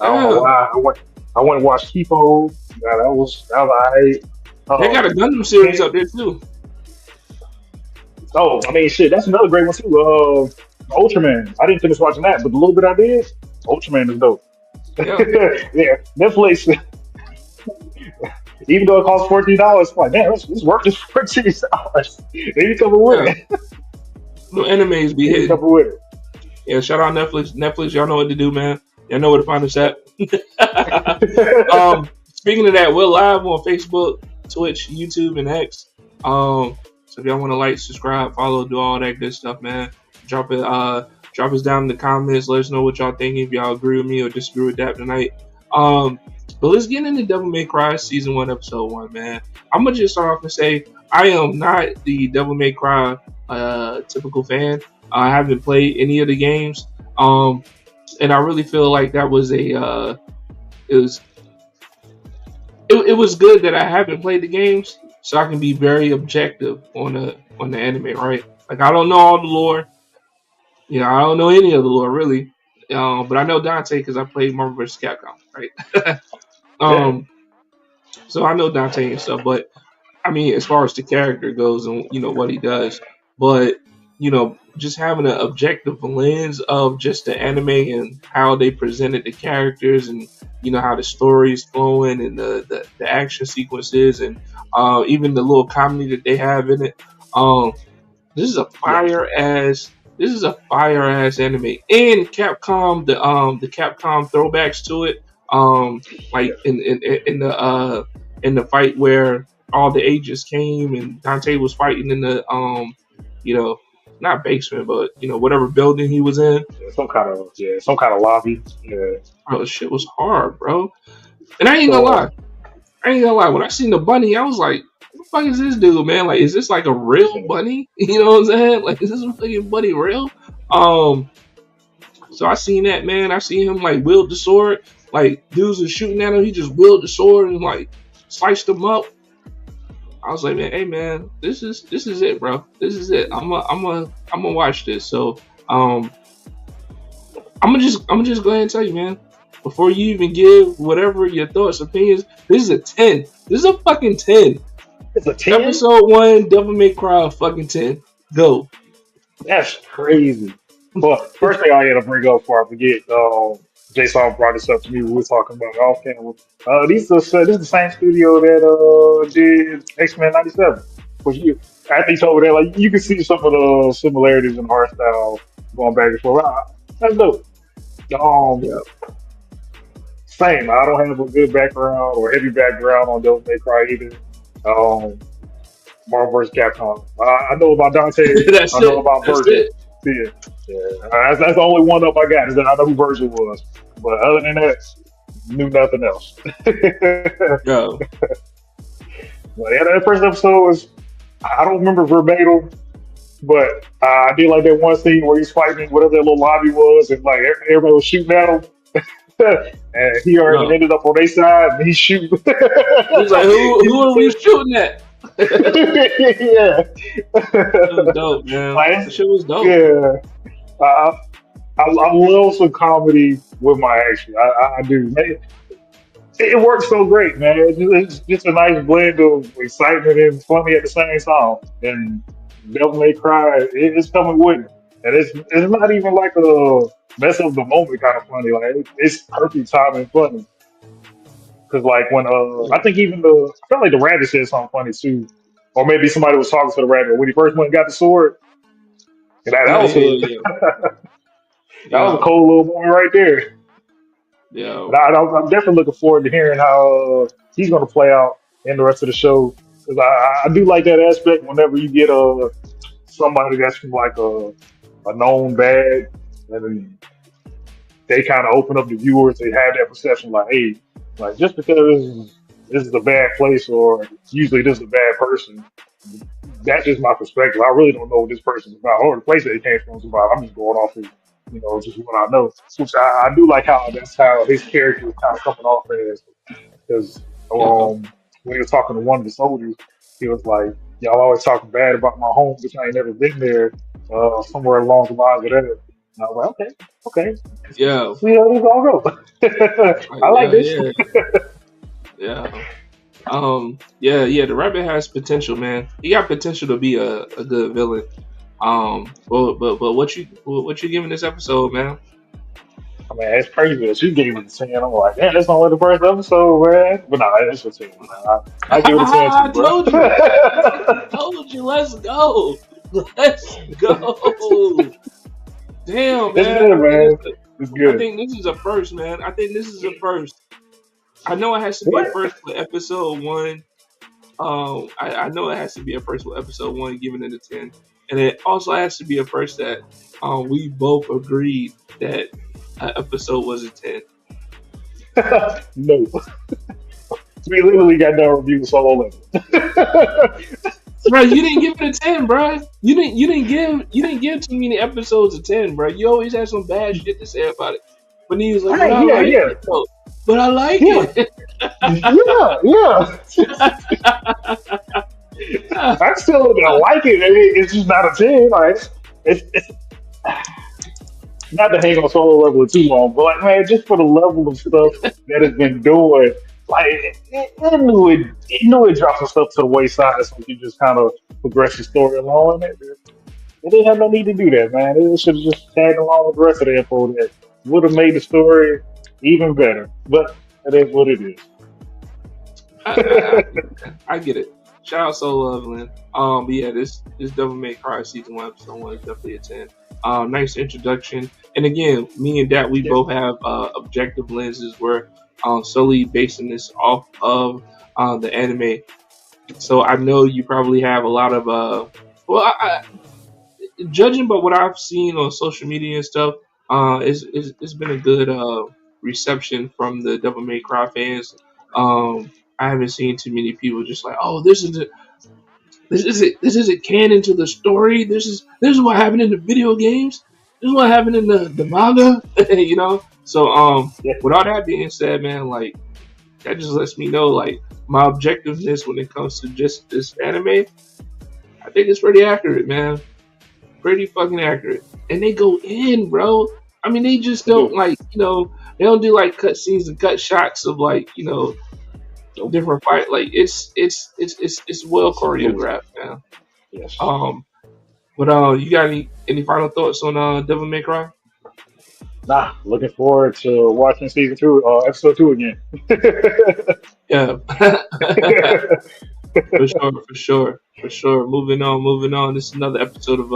I don't know Yeah, why. I went and watched Kipo. Yeah, that was alright. they got a Gundam series Ken- up there too. oh, I mean, shit. That's another great one too. Ultraman. I didn't finish watching that, but the little bit I did, Ultraman is dope. Yeah, Yeah, Netflix. Even though it costs $14, I'm like, man, it's worth this $14. Maybe come with yeah. it. No animes be Maybe hitting. come with it. Yeah, shout out Netflix. Netflix, y'all know what to do, man. Y'all know where to find us at. Speaking of that, we're live on Facebook, Twitch, YouTube, and X. So if y'all want to like, subscribe, follow, do all that good stuff, man. Drop it. Drop us down in the comments. Let us know what y'all thinking. If y'all agree with me or disagree with that tonight. But let's get into Devil May Cry season 1, episode 1, man. I'm gonna just start off and say I am not the Devil May Cry typical fan. I haven't played any of the games. And I really feel like that was it was it was good that I haven't played the games, so I can be very objective on the anime, right? Like I don't know all the lore, I don't know any of the lore really, but I know Dante because I played Marvel vs. Capcom, right? Yeah, um, so I know Dante and stuff, but I mean, as far as the character goes and what he does, but just having an objective lens of just the anime and how they presented the characters and how the story is flowing and the action sequences and even the little comedy that they have in it. Um, this is a yeah, fire ass anime and Capcom the Capcom throwbacks to it. Like yes. in the in the fight where all the agents came and Dante was fighting in the you know, not basement, but whatever building he was in. Yeah, some kind of lobby. Yeah. Bro, the shit was hard, bro. And I ain't gonna lie, So when I seen the bunny, I was like, "What the fuck is this dude, man? Like, is this like a real yeah, bunny? You know what I'm saying? Like, is this fucking bunny real?" Um, so I seen that, man. I seen him like wield the sword. Like dudes are shooting at him, he just wielded the sword and like sliced them up. I was like, man, hey man, this is it, bro. This is it. I'm gonna watch this. So um, I'm gonna just go ahead and tell you, man. Before you even give whatever your thoughts, opinions, this is a 10. This is a fucking 10. it's a 10. Episode 1, Devil May Cry, fucking 10. Go. That's crazy. Well, first thing I had to bring up before I forget, Jason brought this up to me. We were talking about off camera. This is the same studio that did X-Men '97. Which after he told me that, like you can see some of the similarities in art style going back and forth. That's dope. Um, Yeah. Same. I don't have a good background or heavy background on Devil May Cry either. Um, Marvel vs. Capcom. I know about Dante. That's I know it. about That's Virgil. it. Yeah, yeah. That's the only one up I got is that I know who Virgil was. But other than that, knew nothing else. But Yo. yeah, that first episode was, I don't remember verbatim, but I did like that one scene where he's fighting whatever that little lobby was, and like everybody was shooting at him. And he already Yo. ended up on their side, and he's shooting. He's like, who are we shooting at? Yeah. It was dope, man. The Like, shit was dope. yeah. I, I love some comedy with my action. I do. It works so great, man. It's just a nice blend of excitement and funny at the same time. And Devil May Cry, it's coming with it. And it's not even like a mess of the moment kind of funny. Like it's perfect timing funny. Because like when I think even I felt like the rabbit said something funny too, or maybe somebody was talking to the rabbit when he first went and got the sword. And that Yeah, was yeah, a yeah, that was a yeah. cold little moment right there. Yeah. And I'm definitely looking forward to hearing how he's going to play out in the rest of the show. Because I do like that aspect whenever you get somebody that's from like a known bad, and then they kind of open up the viewers. They have that perception like, hey, like just because this is a bad place or usually this is a bad person, that's just my perspective. I really don't know what this person's about or the place that he came from is about. I'm just going off of, just what I know. Which I do like how that's how his character is kind of coming off as. Because Yeah. when he was talking to one of the soldiers, he was like, y'all always talking bad about my home, but I ain't never been there, somewhere along the lines of that. And I was like, okay, okay. Yeah. See how this all go. I like Yeah, this. yeah, yeah. Yeah. The rabbit has potential, man. He got potential to be a good villain. But what you giving this episode, man? I mean, it's crazy that you gave it a 10. I'm like, man, that's only the first episode, man. But no, it's a 10. Man. I give it a 10 I too, bro. told you. Told you. Let's go. Let's go. Damn, It's man. good, man. It's I good. think this is a first, man. I think this is a first. I know it has to be a What? first for episode 1. I know it has to be a first with episode 1, giving it a 10, and it also has to be a first that we both agreed that episode was a 10. No. We literally got done reviewing Solo Level. Bro, you didn't give it a 10, bro. You didn't give too many episodes a 10, bro. You always had some bad shit to say about it. But then he was like, but Hey, I yeah, like yeah. it though. But I like Yeah. it. Yeah, yeah. I still don't like it. It's just not a 10. Like, it's not to hang on Solo Level too long, but like, man, just for the level of stuff that has been doing, like it knew it dropped some stuff to the wayside, so you just kind of progress the story along. It didn't have no need to do that, man. It should have just tagged along with the rest of the info that would have made the story even better. But it is what it is. I, I get it. Shout out Solo Leveling. But yeah, this Devil May Cry season 1 episode 1 is definitely a 10. Nice introduction. And again, me and Dat, we Yeah. both have objective lenses where solely basing this off of the anime. So I know you probably have a lot of well, judging by what I've seen on social media and stuff, it's been a good reception from the Devil May Cry fans. I haven't seen too many people just like, oh, this isn't canon to the story. This is what happened in the video games. This is what happened in the manga. you know. So Yeah, with all that being said, man, like that just lets me know like my objectiveness when it comes to just this anime. I think it's pretty accurate, man. Pretty fucking accurate. And they go in, bro. I mean, they just they don't do. like, they don't do like cut scenes and cut shots of like, Nope. different fight. Like it's well It's a movie. choreographed, man. Yes. Um, but you got any final thoughts on Devil May Cry? Nah, looking forward to watching season two, episode two again. Yeah, for sure, for sure, for sure. Moving on, moving on. This is another episode of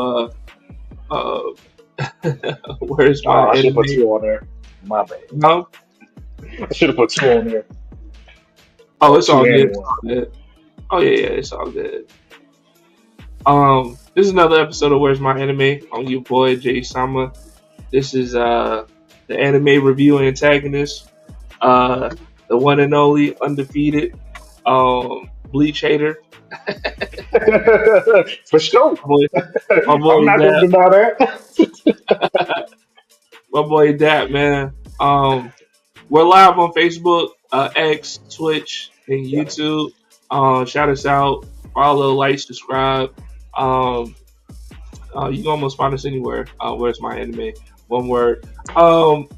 Where's My Oh, I should put Anime? two on there. My bad. No? I should have put two on there. Oh, Or it's two all good. and It's one. all good. Oh yeah, yeah, it's all good. This is another episode of Where's My Anime on your boy Jay Sama. This is the anime review antagonist, uh the one and only undefeated Bleach hater. For sure. My boy, my I'm boy not going Dap, to deny that. my boy Dap, man. We're live on Facebook, X, Twitch, and Yeah. YouTube. Shout us out, follow, like, subscribe. Um, you can almost find us anywhere. Where's my anime? One word. Um,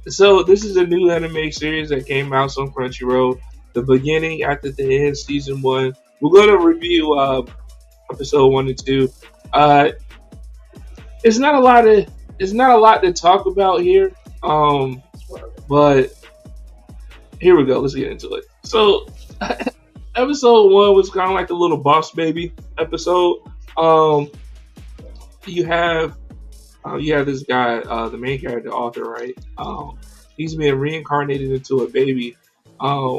so this is a new anime series that came out on Crunchyroll. The beginning after the end, season one. We're gonna review episode one and two. Uh, it's not a lot of it's not a lot to talk about here. But here we go. Let's get into it. So episode one was kind of like a little boss baby episode. Um, you have this guy, the main character, author, right? He's being reincarnated into a baby,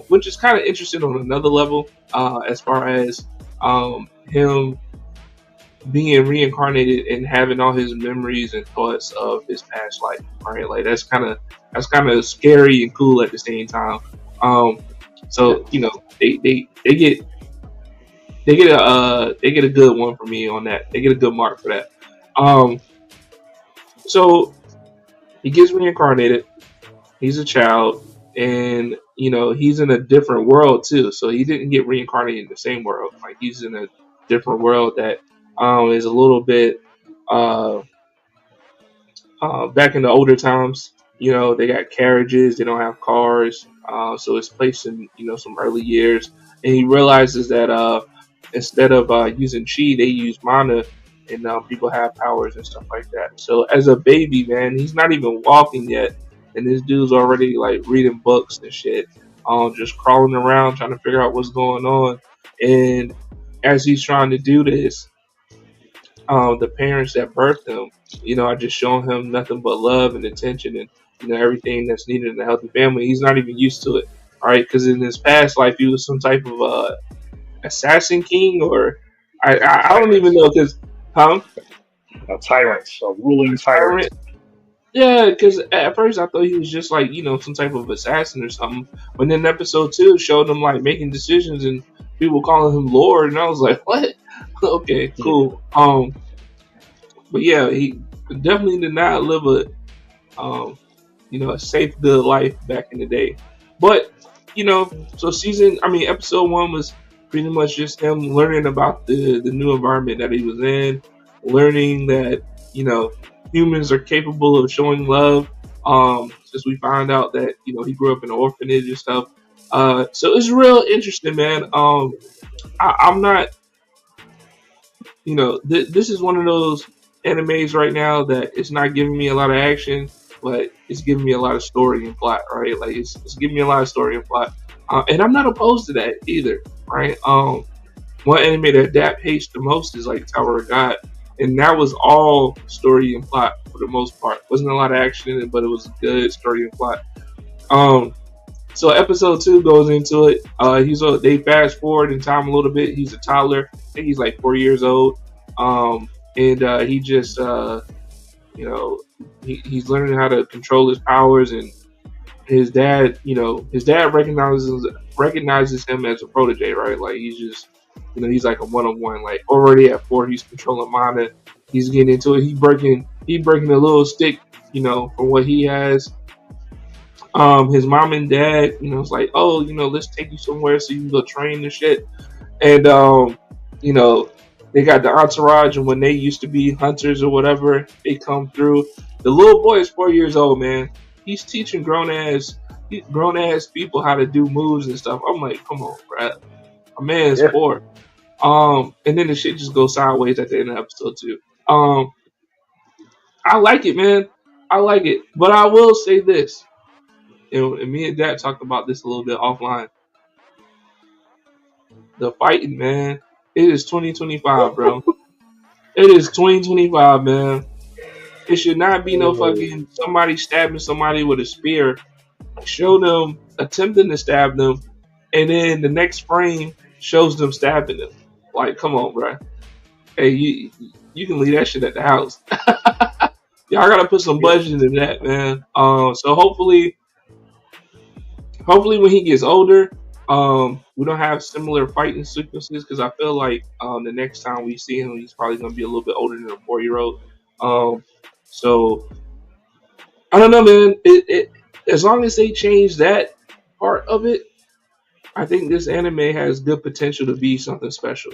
which is kind of interesting on another level, as far as him being reincarnated and having all his memories and thoughts of his past life, right? Like that's kind of scary and cool at the same time. Um, Yeah. so they get a good one for me on that. They get a good mark for that. Um, so he gets reincarnated. He's a child, and he's in a different world too. So he didn't get reincarnated in the same world. Like he's in a different world that is a little bit uh, back in the older times. They got carriages. They don't have cars. So it's placed in some early years, and he realizes that instead of using chi, they use mana, and people have powers and stuff like that. So as a baby, man, he's not even walking yet, and this dude's already like reading books and shit, just crawling around trying to figure out what's going on. And as he's trying to do this, the parents that birthed him, are just showing him nothing but love and attention and everything that's needed in a healthy family. He's not even used to it, all right? Because in his past life, he was some type of assassin king, or I don't even Tyrant. know because huh? A tyrant. A ruling tyrant. Tyrant. Yeah, because at first I thought he was just like some type of assassin or something. But then episode two showed him like making decisions and people calling him Lord, and I was like, what? Okay, Yeah. cool. But yeah, he definitely did not live a safe good life back in the day. But so episode one was pretty much just him learning about the new environment that he was in, learning that humans are capable of showing love. Since we found out that he grew up in an orphanage and stuff. So it's real interesting, man. I'm not this is one of those animes right now that it's not giving me a lot of action, but it's giving me a lot of story and plot, right? Like it's giving me a lot of story and plot, and I'm not opposed to that either, right? One anime that hates the most is like Tower of God, and that was all story and plot for the most part. Wasn't a lot of action in it, but it was good story and plot. Um, So episode two goes into it. They fast forward in time a little bit. He's a toddler. I think he's like 4 years old. And he just he's learning how to control his powers, and his dad recognizes him as a protege, right? Like he's just he's like a one on one. Like already at 4, he's controlling mana. He's getting into it. He breaking a little stick, from what he has. His mom and dad, it's like, oh, let's take you somewhere so you can go train and shit. And you know, they got the entourage, and when they used to be hunters or whatever, they come through. The little boy is 4 years old, man. He's teaching grown ass people how to do moves and stuff. I'm like, come on, bro. A man's Yeah. 4. And then the shit just goes sideways at the end of episode 2. I like it, man. I like it, but I will say this. And me and Dad talked about this a little bit offline. The fighting, man. It is 2025, bro. It is 2025, man. It should not be no fucking somebody stabbing somebody with a spear. Show them attempting to stab them, and then the next frame shows them stabbing them. Like, come on, bro. Hey, you can leave that shit at the house. Y'all gotta put some Yeah. budget into that, man. So hopefully when he gets older, we don't have similar fighting sequences, because I feel like the next time we see him, he's probably gonna be a little bit older than a 4 year old. Um, so I don't know, man. It as long as they change that part of it, I think this anime has good potential to be something special.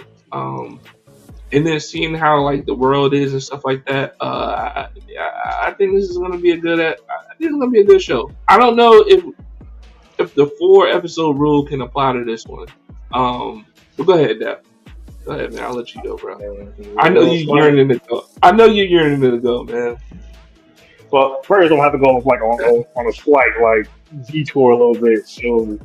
And then seeing how like the world is and stuff like that, I think this is gonna be I think it's gonna be a good show. I don't know if the 4 episode rule can apply to this one. But go ahead, Dap. Go ahead, man. I'll let you go, bro. I know Well, you yearning to go. I know you're yearning to go, man. but first, I'll have to go like on a slight like detour a little bit. So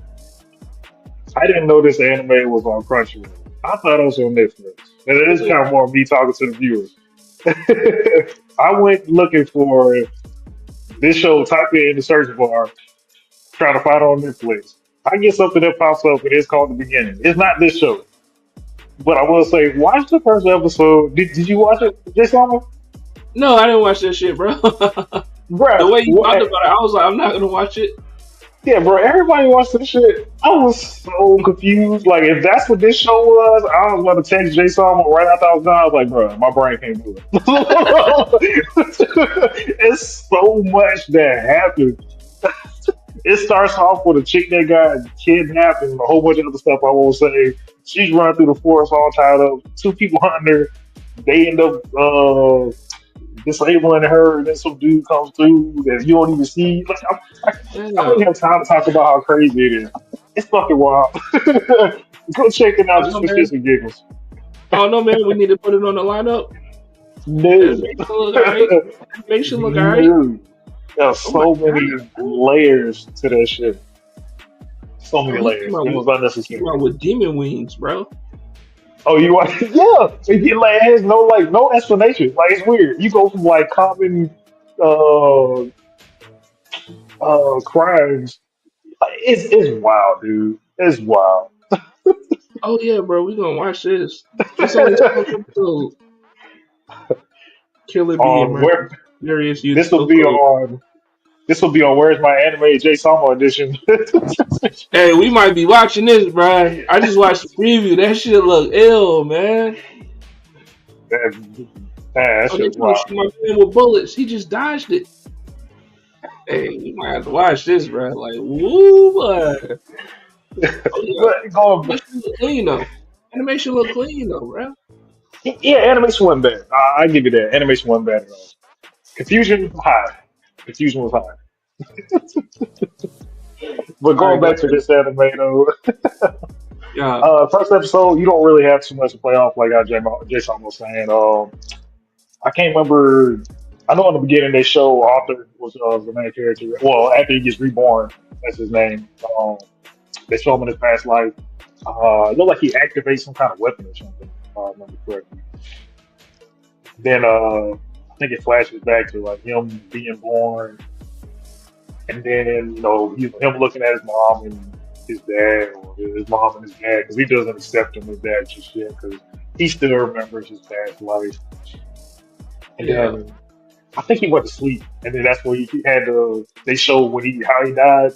I didn't know this anime was on Crunchyroll. I thought it was on Netflix. And it is kind of more me talking to the viewers. I went looking for this show, type it in the search bar, trying to find it on Netflix. I get something that pops up and it's called The Beginning. It's not this show. But I will say, watch the first episode. Did you watch it this summer? No, I didn't watch that shit, bro. The Bruh, way you talked about it, I was like, I'm not gonna watch it. yeah, bro, everybody watched this shit. I was so confused. Like, if that's what this show was, I was about to text Jay Salmo right after I was done. I was like, bro, my brain can't do it. It's so much that happened. It starts off with a chick that got kidnapped and a whole bunch of other stuff I won't say. She's running through the forest all tied up. 2 people hunting her. They end up disabling her, and then some dude comes through that you don't even see. Like, I don't Yeah. even have time to talk about how crazy it is. It's fucking wild. Go check it I out don't just know, for man. shits and giggles. I don't know, man. We need to put it on the lineup. No. It makes it look alright. It makes it look alright. No. There's Oh my so many god. layers to that shit. So many Oh, he came layers. out It with was he came unnecessary. out with demon wings, bro. Oh, you want? Yeah. It has no explanation. Like, it's weird. You go from like common uh crimes. Like, it's wild, dude. It's wild. Oh yeah, bro. We gonna watch this. It's only 12 episodes. Killer Bee and Murder. Where Various youth. this will be Okay. on this will be on Where's My Anime J Summer edition. Hey, we might be watching this, bro. I just watched the preview. That shit look ill, man. That Oh, they shit's trying to wild. shoot my man with bullets. He just dodged it. Hey, we might have to watch this, bro. Like, woo, boy. Oh yeah. But going Animation look clean though. Animation look clean though, bro. yeah, animation wasn't bad. I give you that. Animation wasn't bad at all. Confusion was high. Confusion was high. But All going right, go back to ahead. this anime though, Yeah. first episode, you don't really have too much to play off, like Jason was saying. I can't remember. I know in the beginning they show Arthur was the main character. Well, after he gets reborn, that's his name. They show him in his past life. It looked like he activates some kind of weapon or something, if I remember correctly. Then I think it flashes back to like him being born. And then him looking at his mom and his dad, or his mom and his dad, because he doesn't accept him as dad just yet, because he still remembers his past life. And Yeah. then I think he went to sleep, and then that's where he had to. They showed how he died.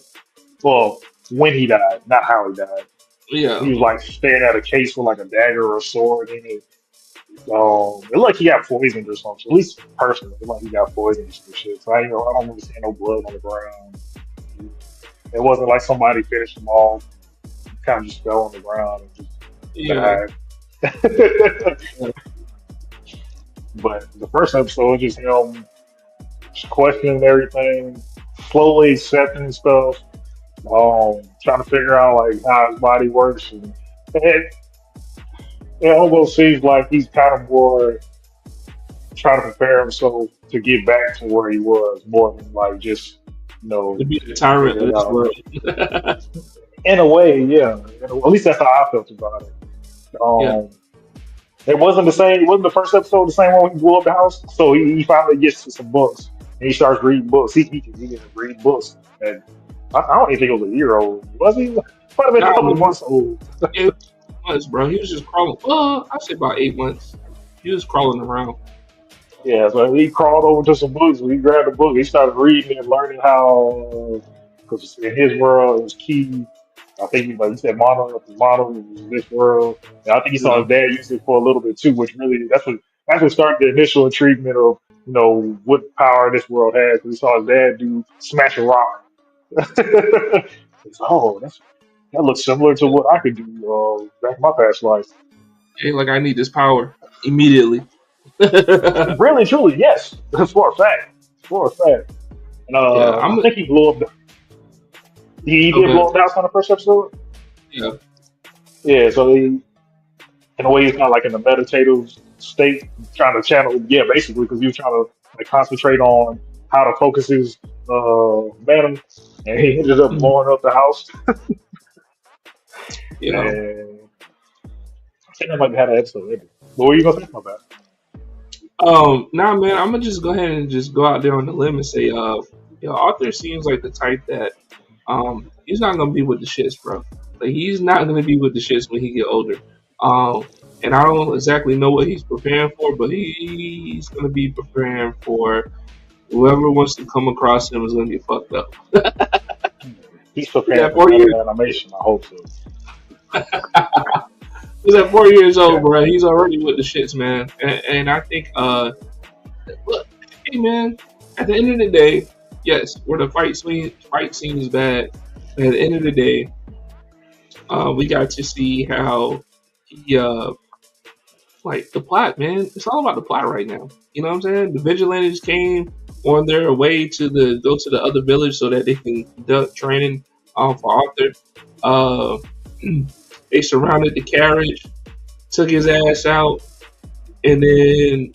Well, when he died, not how he died. He Yeah. was like staring at a case with like a dagger or a sword in it. It looked like he got poisoned or something. At least personally, it looked like he got poisoned or some shit. So I don't remember seeing no blood on the ground. It wasn't like somebody finished him off. Kind of just fell on the ground and just Yeah. died. But the first episode was just him questioning everything, slowly accepting stuff, trying to figure out like how his body works, and it almost seems like he's kind of more trying to prepare himself to get back to where he was, more than like just To be the tyrant figure of it this out. world. In a way, yeah. At least that's how I felt about it. Yeah. Um, it wasn't the same. It wasn't the first episode the same one when he blew up the house. So he finally gets to some books and he starts reading books. He can read books, and I don't even think it was a year old. Was he? Might have been a Nah, couple of man. months old. 8 months, bro. He was just crawling. Well, I'd say about 8 months. He was crawling around. Yeah, so he crawled over to some books. He grabbed a book. He started reading and learning how, because in his world it was key. I think like you said, mono was this world. And I think he saw Yeah. his dad use it for a little bit too, which really that's what started the initial intriguement of what power this world has. Because he saw his dad do smash a rock. It's, oh, that looks similar to what I could do back in my past life. Hey, like I need this power immediately. Really, truly, yes, for a fact, for a fact. And Yeah, I I'm. think he blew up. He did blow Okay. up the house on the first episode. Yeah. Yeah, so in a way, he's kind of like in a meditative state, trying to channel. Yeah, basically, because he was trying to like concentrate on how to focus his venom, and he ended up Mhm. blowing up the house. Yeah. And I think that might have had an episode ended. What were you gonna say about that? Nah, man. I'm gonna just go ahead and just go out there on the limb and say, Arthur seems like the type that, he's not gonna be with the shits, bro. Like he's not gonna be with the shits when he get older. Um, and I don't exactly know what he's preparing for, but he's gonna be preparing for whoever wants to come across him is gonna get fucked up. He's He's preparing at for four better years. animation. I hope so. He's at 4 years Yeah. old, bro. He's already with the shits, man. And I think, look, hey, man. At the end of the day, yes, where the fight scene is bad. But at the end of the day, we got to see how he, like the plot, man. It's all about the plot right now. You know what I'm saying? The vigilantes came on their way to go to the other village so that they can conduct training, for Arthur. Uh, they surrounded the carriage, took his ass out, and then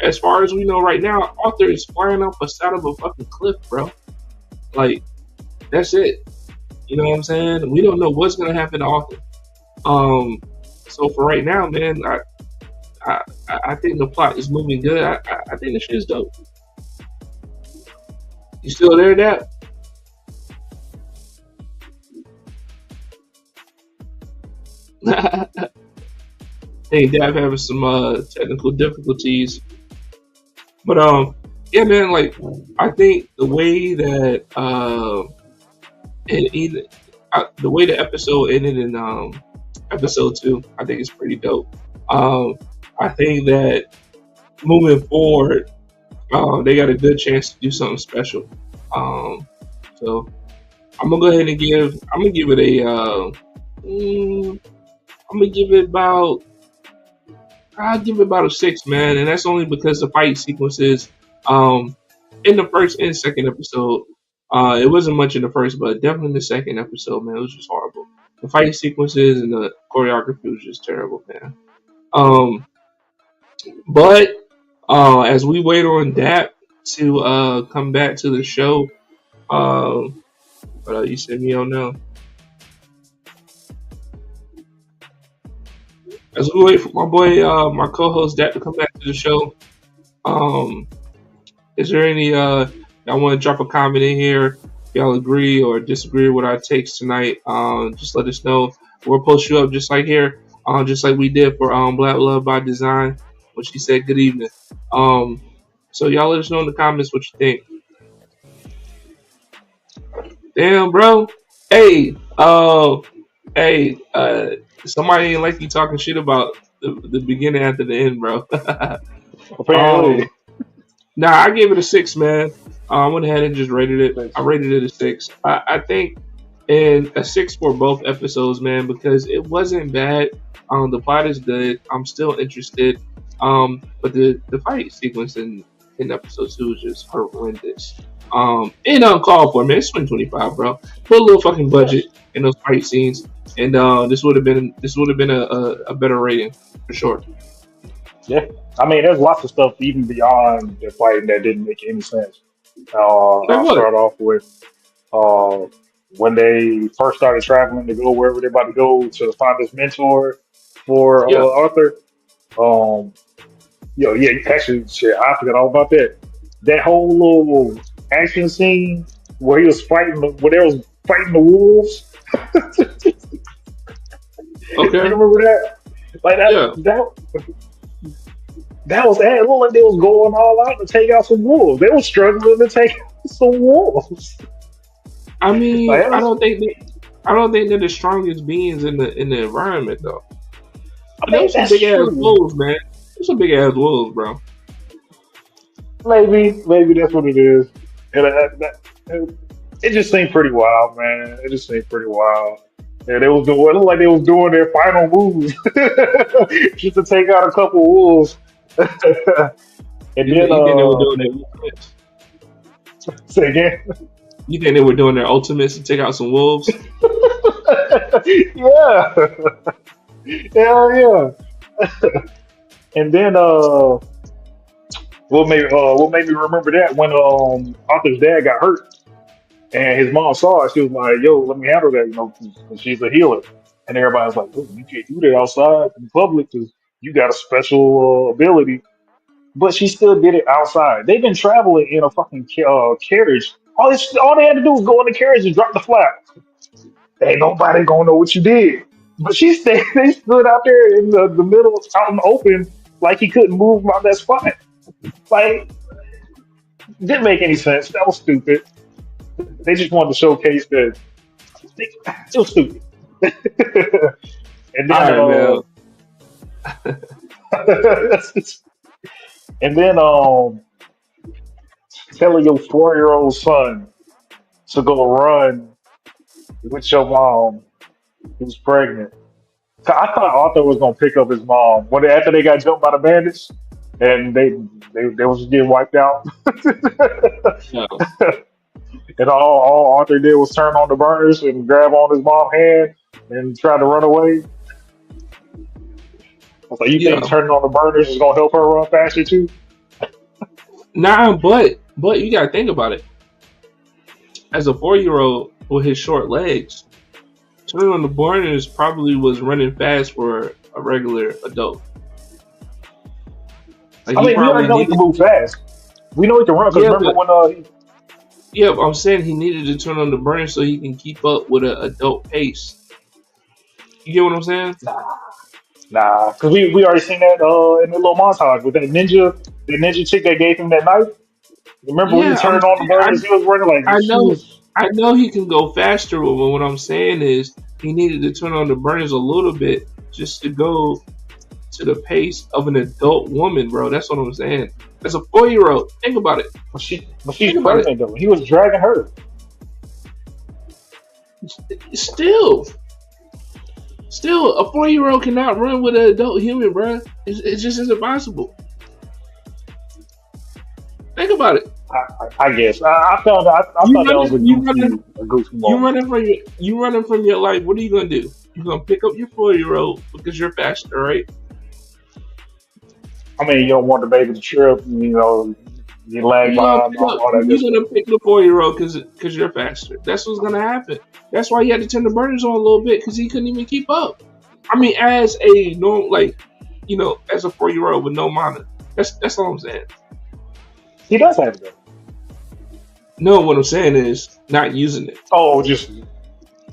as far as we know right now, Arthur is flying off the side of a fucking cliff, bro. Like that's it. You know what I'm saying? We don't know what's gonna happen to Arthur. Um, so for right now, man, I I think the plot is moving good. I think the shit is dope. You still there, Dad? I think Dad having some technical difficulties, but yeah, man. Like I think the way that and either the way the episode ended in episode 2, I think it's pretty dope. Um, I think that moving forward, they got a good chance to do something special. So I'm gonna go ahead and I'm gonna give it a, mm, I'm gonna give it about, I'll give it about a 6, man, and that's only because the fight sequences, um, in the first and second episode, it wasn't much in the first, but definitely in the second episode, man, it was just horrible. The fight sequences and the choreography was just terrible, man. Um, but as we wait on that to come back to the show, you sent me on now. As we wait for my boy, my co-host, that to come back to the show, is there any Y'all want to drop a comment in here? Y'all agree or disagree with our takes tonight? Just let us know. We'll post you up just like here, just like we did for Black Love by Design when she said good evening. Um, so y'all let us know in the comments what you think. Damn, bro. Hey, hey, somebody ain't like you talking shit about the beginning after the end, bro. Apparently, um, Nah, I gave it a 6, man. I went ahead and just rated it. I six. rated it a 6. I think and a 6 for both episodes, man, because it wasn't bad. The plot is good. I'm still interested. But the fight sequence in episode 2 is just horrendous. And uncalled for, man. It's 2025, bro. Put a little fucking budget in those fight scenes, and this would have been a better rating for sure. Yeah, I mean, there's lots of stuff even beyond the fighting that didn't make any sense. Like I'll what? start off with uh, when they first started traveling to go wherever they're about to go to find this mentor for Yeah. Arthur. Um, yeah, actually, shit, I forgot all about that. That whole little action scene where he was fighting, where they was fighting the wolves. You Okay. remember that? Like Yeah. that was it looked like they was going all out to take out some wolves. They were struggling to take out some wolves. I mean, Like, I don't think they're the strongest beings in the environment though. I But mean, those some that's big ass true. wolves, man. Those some big ass wolves, bro. Maybe that's what it is. And it just seemed pretty wild, man. It just seemed pretty wild. Yeah, they was doing it looked like they was doing their final moves just to take out a couple wolves. And You, then think you think they were doing their ultimates? say again. You think they were doing their ultimates to take out some wolves? Yeah. Hell yeah. And then what made me remember that when Arthur's dad got hurt and his mom saw it, she was like, "Yo, let me handle that," 'cause she's a healer. And everybody's like, "Oh, you can't do that outside in public because you got a special ability." But she still did it outside. They've been traveling in a fucking carriage. All they had to do was go in the carriage and drop the flap. Ain't nobody gonna know what you did. But she stayed. They stood out there in the middle, out in the open, like he couldn't move out that spot. Like, didn't make any sense. That was stupid. They just wanted to showcase that it was stupid. And then, All right, man. and then, telling your 4-year-old son to go run with your mom who's pregnant. I thought Arthur was gonna pick up his mom after they got jumped by the bandits and they was getting wiped out. Yeah, And all Arthur did was turn on the burners and grab on his mom's hand and try to run away. I was like, you think yeah. turning on the burners is gonna help her run faster too? Nah, but you gotta think about it. As a 4-year-old with his short legs, turning on the burners probably was running fast for a regular adult. Like I he mean, we already probably know he can needed. move fast. We know he can run because Yeah, remember but when yeah, but I'm saying he needed to turn on the burner so he can keep up with an adult pace. You get what I'm saying? nah, because we already seen that in the little montage with that ninja chick that gave him that knife. Remember when he Yeah, I'm turned on the saying, burners, he was running like I she know was. I know he can go faster, but what I'm saying is he needed to turn on the burners a little bit just to go to the pace of an adult woman, bro. That's what I'm saying. As a 4-year-old, think about it. But she's Think about it. pregnant though. He was dragging her. Still, still, a 4-year-old cannot run with an adult human, bro. It just isn't possible. Think about it. I guess I felt I You thought that was running, you running, a goofy you moment. running from you running from your life. What are you gonna do? You're gonna pick up your 4-year-old because you're faster, right? I mean, you don't want the baby to trip, get lagged You're gonna behind, pick up. all that good You're stuff. gonna pick the 4-year-old because you're faster. That's what's gonna happen. That's why he had to turn the burners on a little bit because he couldn't even keep up. I mean, as a normal, as a 4-year-old with no mana. That's all I'm saying. He does have that. No, what I'm saying is not using it. Oh, just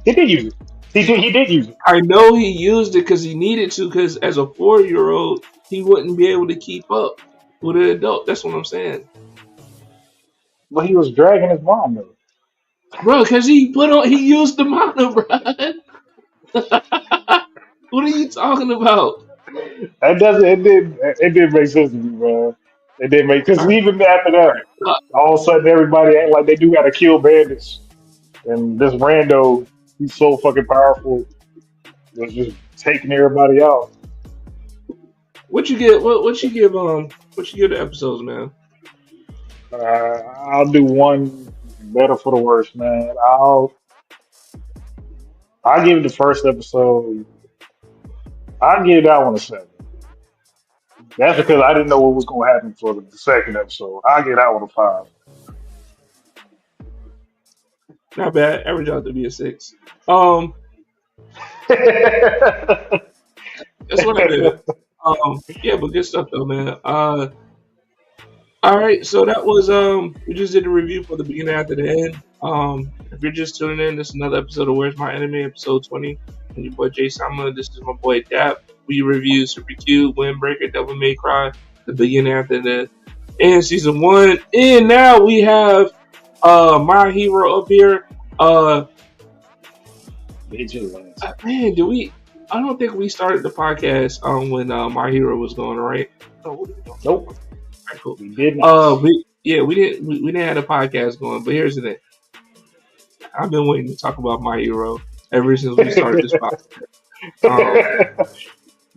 he did use it. He did use it, I know he used it because he needed to. Because as a 4 year old, he wouldn't be able to keep up with an adult. That's what I'm saying, but he was dragging his mom though. bro. Because he used the mono, bro. What are you talking about? That doesn't. It did make sense to me, bro. It did make because All right, even after all that, right. Look, all of a sudden everybody act like they do got to kill bandits, and this rando, he's so fucking powerful, was just taking everybody out. what you get? What you give? What you give the episodes, man? I'll do one better for the worst, man. I'll give the first episode. I'll give that one a 7. That's because I didn't know what was going to happen for the second episode. I'll give that one a 5. Not bad. Average out to be a 6. Um, that's what I did. Yeah, but good stuff though, man. All right, so that was we just did a review for the beginning after the end. If you're just tuning in, this is another episode of Where's My Anime, episode 20. And your boy Jay Sama. This is my boy Dap. We review Super Cute, Windbreaker, Devil May Cry, the beginning after the end, season 1. And now we have My Hero up here. Vigilante. Man, do we? I don't think we started the podcast when My Hero was going, right? Oh, what are we doing? Nope, Alright, cool. we did not. We didn't have a podcast going, but here's the thing. I've been waiting to talk about My Hero ever since we started this podcast. Um,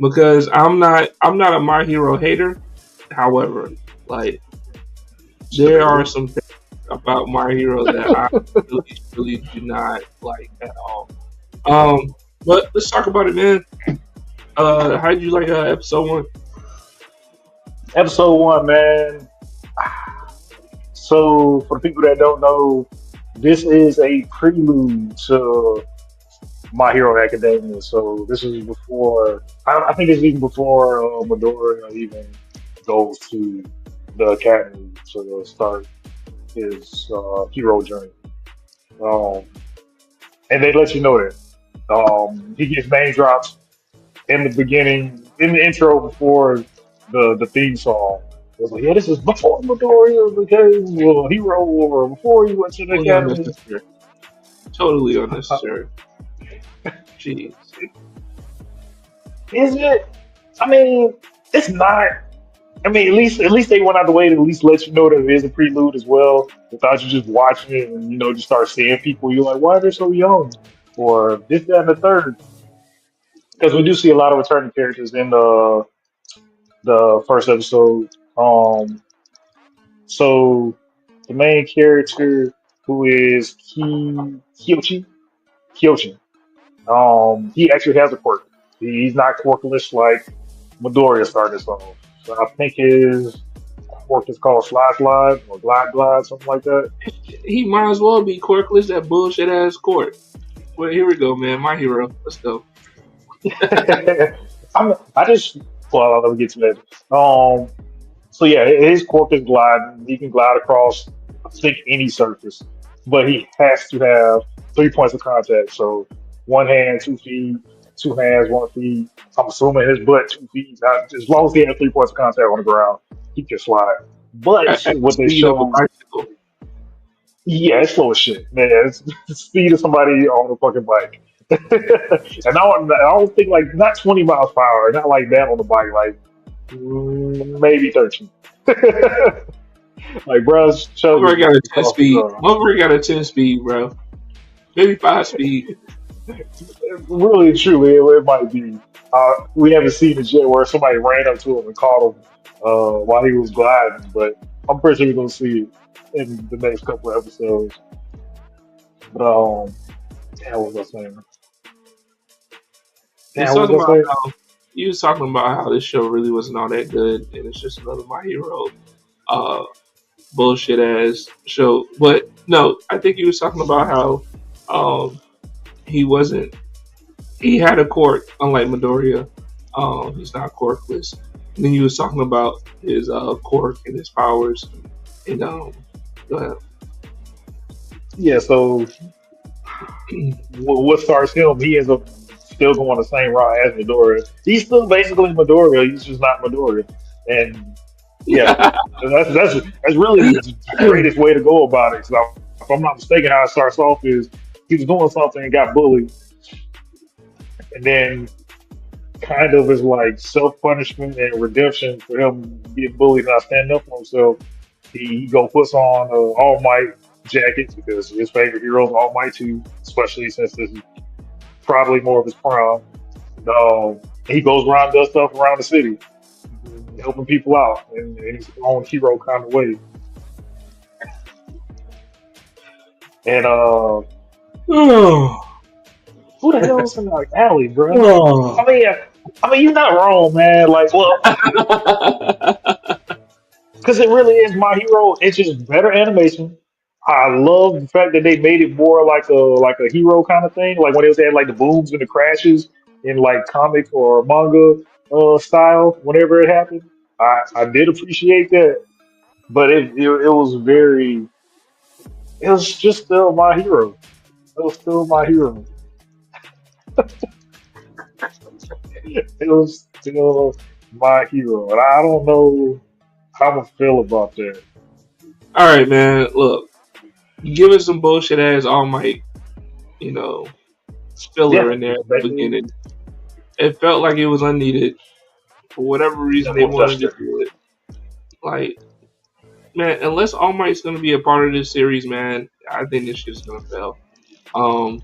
because I'm not a My Hero hater. However, like there are some things about My Hero that I really do not like at all. But let's talk about it, man. How did you like episode 1? Episode 1, man. So, for the people that don't know, this is a prelude to My Hero Academia. So, this is before, I think it's even before Midoriya even goes to the academy to start his hero journey. Um, and they let you know that. He gets name drops in the beginning, in the intro before the theme song. It was like, yeah, this is before Midoriya became a hero, or before he went to the Totally academy. unnecessary. Totally unnecessary. Jeez. Is it? I mean, it's not. I mean, at least they went out the way to at least let you know that it is a prelude as well. Without you just watching it and just start seeing people, you're like, why are they so young? Or this, that, and the third. Because we do see a lot of returning characters in the first episode. So the main character, who is Kyochi, he actually has a quirk. He's not quirkless like Midoriya started us off. So I think his quirk is called Slide Slide or Glide Glide, something like that. He might as well be Corkless, that bullshit ass court. Well, here we go, man. My Hero. Let's go. I just, well, let me get to that. So yeah, his quirk is glide. He can glide across, I think, any surface, but he has to have 3 points of contact. So 1 hand, 2 feet, 2 hands, 1 feet. I'm assuming his butt 2 feet. As long as he has 3 points of contact on the ground, he can slide. But At the what they speed of a show, bicycle. yeah, it's slow as shit, man. It's the speed of somebody on a fucking bike. And I don't think like not 20 miles per hour, not like that on the bike, like maybe 13. Like, bro, it's Motherfucker chugging got a 10 across the speed. ground. Motherfucker got a 10 speed, bro. Maybe 5 speed. Really, truly, it might be. We haven't seen it yet where somebody ran up to him and caught him while he was gliding, but I'm pretty sure we're gonna see it in the next couple of episodes. But damn, what was I saying? He's Damn, what talking was I about saying? how he was talking about how this show really wasn't all that good, and it's just another My Hero uh, bullshit ass show. But no, I think he was talking about how um, he wasn't. He had a quirk, unlike Midoriya. He's not quirkless. And then he was talking about his quirk and his powers. And go ahead. yeah. So what starts him? He ends up still going the same route as Midoriya. He's still basically Midoriya. He's just not Midoriya. And yeah, that's really the greatest way to go about it. So if I'm not mistaken, how it starts off is he was doing something and got bullied, and then kind of is like self punishment and redemption for him getting bullied and not standing up for himself. He go puts on All Might jacket because his favorite hero is All Might too, especially since this is probably more of his prime. He goes around does stuff around the city, helping people out in his own hero kind of way. And Oh, who the hell is in like Alley, bro? I oh. mean, you're not wrong, man. Like, well, because it really is my hero. It's just better animation. I love the fact that they made it more like a hero kind of thing, like when it was had like the booms and the crashes in like comic or manga style. Whenever it happened, I did appreciate that, but it was very. It was just still my hero. It was still my hero. It was still my hero, and I don't know how I feel about that. All right, man. Look, you give us some bullshit ass All Might, you know, filler Yeah, in there at the basically, beginning. It felt like it was unneeded for whatever reason they Knuckle wanted to Duster. do it. Like, man, unless All Might's gonna be a part of this series, man, I think this shit's gonna fail. Um,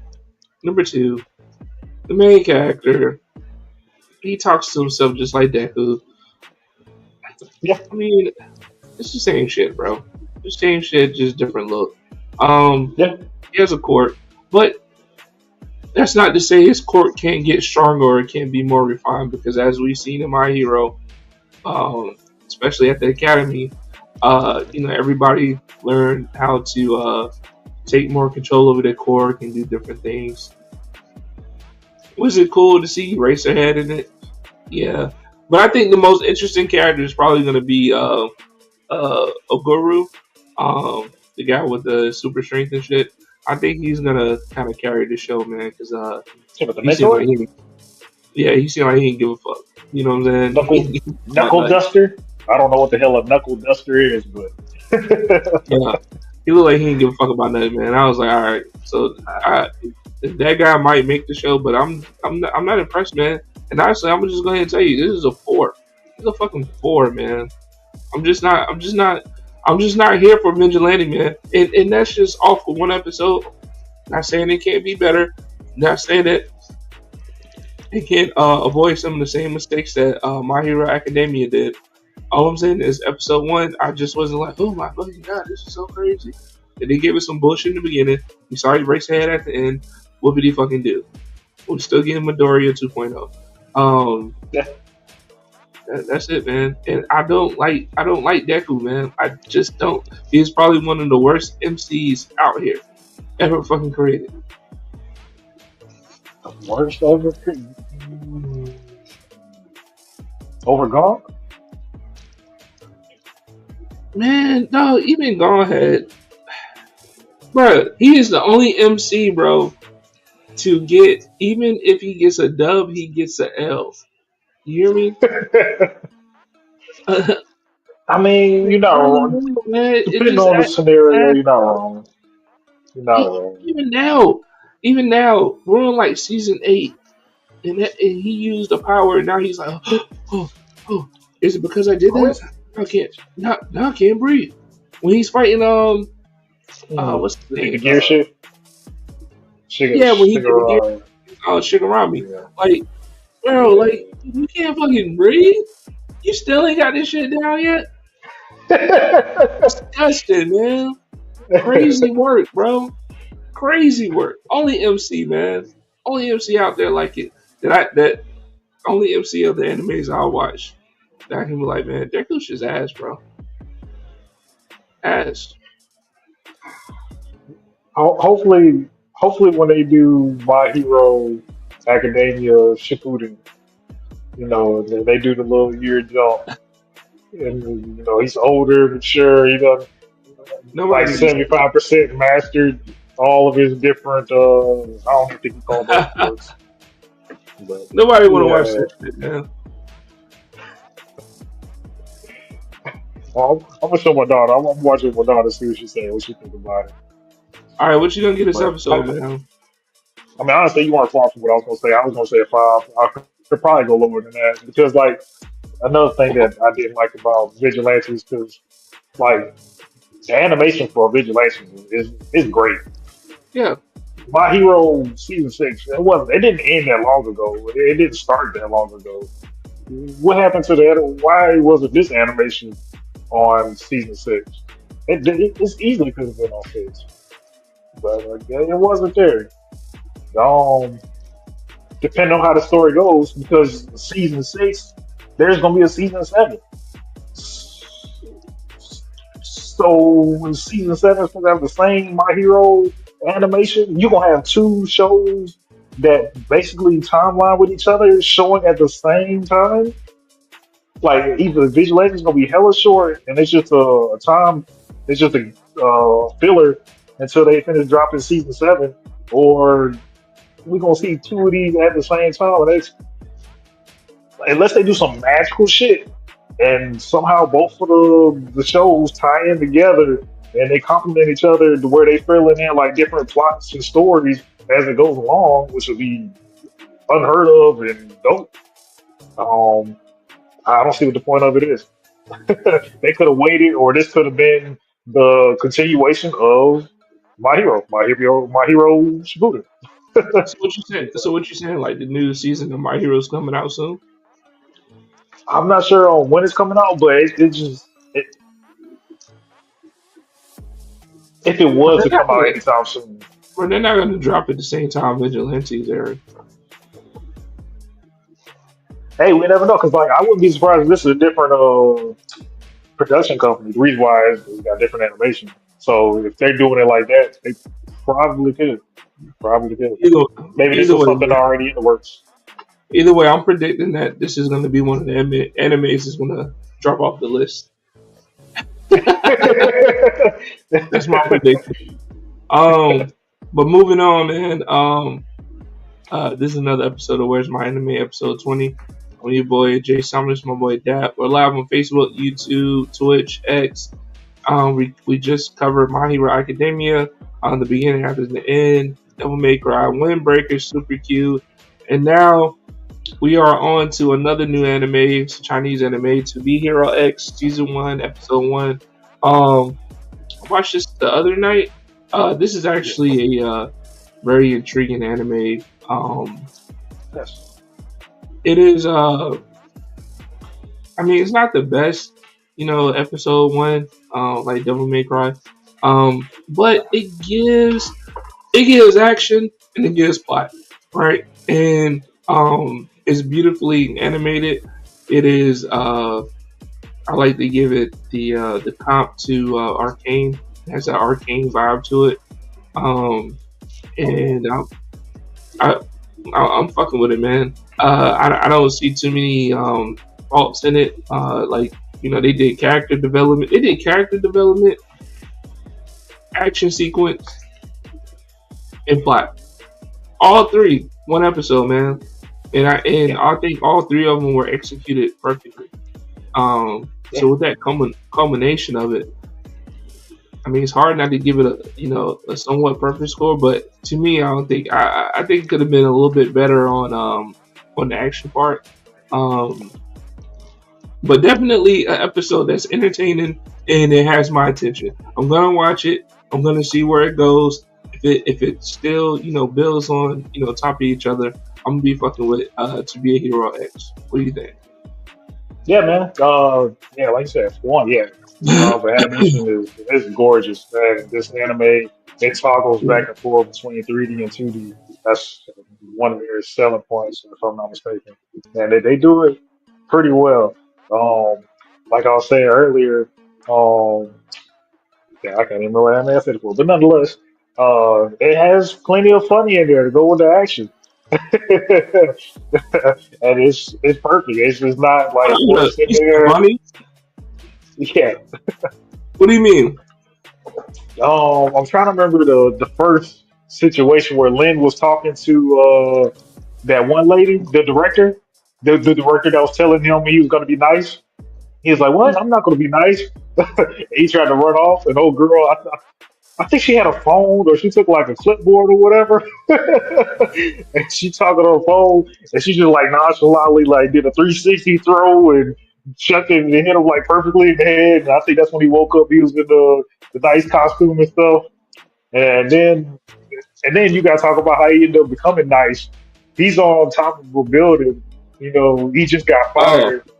Number two, the main character, he talks to himself just like Deku. Yeah, I mean, it's the same shit, bro. The same shit, just different look. Um, yeah, he has a quirk, but that's not to say his quirk can't get stronger or it can't be more refined. Because as we've seen in My Hero, especially at the academy, everybody learned how to take more control over their quirk and do different things. Was it cool to see Racerhead in it? Yeah, but I think the most interesting character is probably going to be Oguru, the guy with the super strength and shit. I think he's gonna kind of carry the show, man, because yeah, but the he seemed like mentor, he seemed like he didn't give a fuck. You know what I'm saying? knuckle About knuckle nothing. duster. I don't know what the hell a knuckle duster is, but Yeah, he looked like he didn't give a fuck about nothing, man. I was like, all right, so that guy might make the show, but I'm not impressed, man. And honestly, I'm just going to tell you, this is a four. This is a fucking four, man. I'm just not. I'm just not. I'm just not here for Vigilante, man. And that's just off for one episode. Not saying it can't be better. Not saying that it can't avoid some of the same mistakes that My Hero Academia did. All I'm saying is, episode one, I just wasn't like, oh my fucking god, this is so crazy. And they gave us some bullshit in the beginning. We saw you race ahead at the end. What did he fucking do? We're still getting Midoriya 2.0. Um, yeah, that's it, man. And I don't like Deku, man. I just don't. He's probably one of the worst MCs out here ever fucking created. the worst ever. Overgone. Man, no, even go ahead, bro. He is the only MC, bro, to get even if he gets a dub, he gets a L. You hear me? I mean, you're not wrong. Man, it Depending just on the scenario, adds, you're not wrong. You're not wrong. even now, even now, we're on like season 8, and he used the power, and now he's like, oh, oh, is it because I did Oh, that? it's, I can't, now I can't breathe. When he's fighting, what's his the name? gear shift. Yeah, when he did the gear, Shigaraki. Shigarami, Yeah. like, bro, like you can't fucking breathe. You still ain't got this shit down yet. Disgusting, man. Crazy work, bro. Crazy work. Only MC, man. Only MC out there like it. That only MC of the animes I watch. That I can be like, man, Deku's just ass, bro. Ass. Hopefully, when they do My Hero Academia Shippuden, they do the little year jump, and he's older, mature, Nobody like needs to see that. 75% mastered. all of his different. I don't even think he called those quirks, but Nobody want to watch yeah. that shit, man. I'm gonna show my daughter. I'm watching my daughter see what she say, what she think about it. All right, what you gonna get this But episode, man? I mean, honestly, you weren't far from what I was gonna say. I was gonna say a five. I could probably go lower than that because, like, another thing that I didn't like about Vigilantes because, like, the animation for Vigilantes is great. Yeah. My Hero season 6, it wasn't. It didn't end that long ago. It didn't start that long ago. What happened to that? Why wasn't this animation on season 6? It's easily could have been on 6, but it wasn't there. Um, Depending on how the story goes, because season 6, there's gonna be a season 7. So when season 7 is gonna have the same My Hero animation, you're gonna have two shows that basically timeline with each other showing at the same time. Like either Vigilante is gonna be hella short and it's just a time, it's just a filler until they finish dropping season 7, or we're gonna see two of these at the same time. And it's, unless they do some magical shit and somehow both of the shows tie in together and they complement each other to where they fill in like different plots and stories as it goes along, which would be unheard of and dope. Um, I don't see what the point of it is. They could have waited, or this could have been the continuation of My Hero Shibuya. So what you saying? So what you saying? Like the new season of My Hero's coming out soon? I'm not sure on when it's coming out, but it just if it But was they're to not come out gonna. anytime soon, But they're not gonna drop at the same time Vigilantes are. hey, we never know. Because like, I wouldn't be surprised if this is a different production company. The reason why is it's got different animation. So if they're doing it like that, they probably could. Probably could. Either Maybe this either was way, something man. already in the works. Either way, I'm predicting that this is gonna be one of the animes is gonna drop off the list. That's my prediction. Um, but moving on, man. This is another episode of Where's My Anime, episode 20. I'm your boy Jay Summers, my boy Dap. We're live on Facebook, YouTube, Twitch, X. We just covered My Hero Academia on the beginning after the end, Devil May Cry, Windbreaker, Super Q, and now we are on to another new anime, it's a Chinese anime, To Be Hero X Season 1, Episode 1. I watched this the other night. This is Yeah. actually a very intriguing anime. Yes. It is, I mean, it's not the best, episode 1, like Devil May Cry. But it gives action and it gives plot, right? And it's beautifully animated. It is. I like to give it the comp to Arcane. It has an Arcane vibe to it. Um, and I, I'm fucking with it, man. I don't see too many faults in it. Like they did character development. They did character development, action sequence, and plot. All three, one episode, man. And Yeah. I think all three of them were executed perfectly. Yeah. So with that culmination of it, I mean, it's hard not to give it a somewhat perfect score. But to me, I don't think I think it could have been a little bit better on the action part. Um, but definitely an episode that's entertaining and it has my attention. I'm gonna watch it. I'm gonna see where it goes. If it still builds on top of each other, I'm gonna be fucking with To Be a Hero X. What do you think? Yeah, man. Yeah, like I said, one, yeah. The animation is gorgeous, man. This anime, it toggles Yeah. back and forth between 3D and 2D. That's one of their selling points, if I'm not mistaken. And they do it pretty well. Um, like I was saying earlier, um, yeah, I can't even remember what anime I said it for, but nonetheless, it has plenty of funny in there to go with the action. And it's perfect. It's just not like Hold on, forced in you said there. funny? Yeah, What do you mean? I'm trying to remember the first situation where Lynn was talking to that one lady, the director, the director that was telling him he was going to be nice. He was like, "What? I'm not going to be nice." He tried to run off, and old girl, I think she had a phone or she took like a clipboard or whatever, and she talking on her phone, and she just like nonchalantly like did a 360 throw and chucked it and hit him like perfectly in the head. And I think that's when he woke up. He was in the nice costume and stuff, and then you guys talk about how he ended up becoming nice. He's on top of a building. You know, he just got Oh, fired.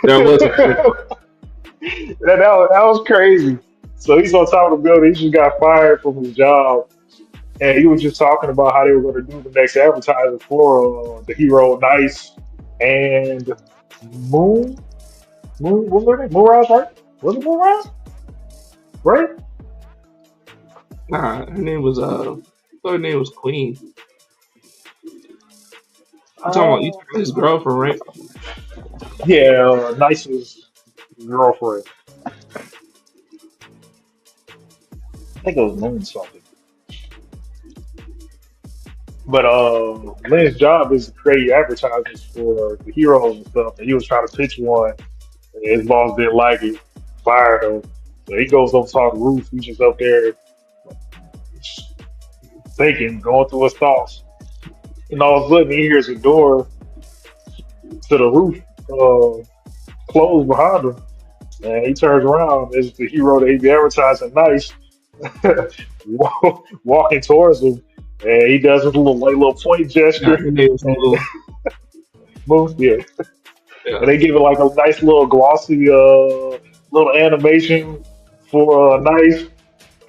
that was a quick. That was crazy. So he's on top of the building. He just got fired from his job, and he was just talking about how they were going to do the next advertising for the hero Nice and Moon. What was her name? Moonrise, right? Was it Moonrise? Right? Nah, her name was I thought her name was Queen. You Uh, talking about his girlfriend, right? yeah, Nice's girlfriend. I think it was Moon something. But Lynn's job is to create advertisements for the heroes and stuff, and he was trying to pitch one. And his boss didn't like it, fired him. So he goes up to the roof. He's just up there thinking, going through his thoughts. And all of a sudden, he hears a door to the roof close behind him. And he turns around. It's the hero that he be advertising nice walking towards him. And he does his little like little point Nah, gesture her name was and Lou. moves. Yeah, Yeah, and they give it like a nice little glossy little animation for nice.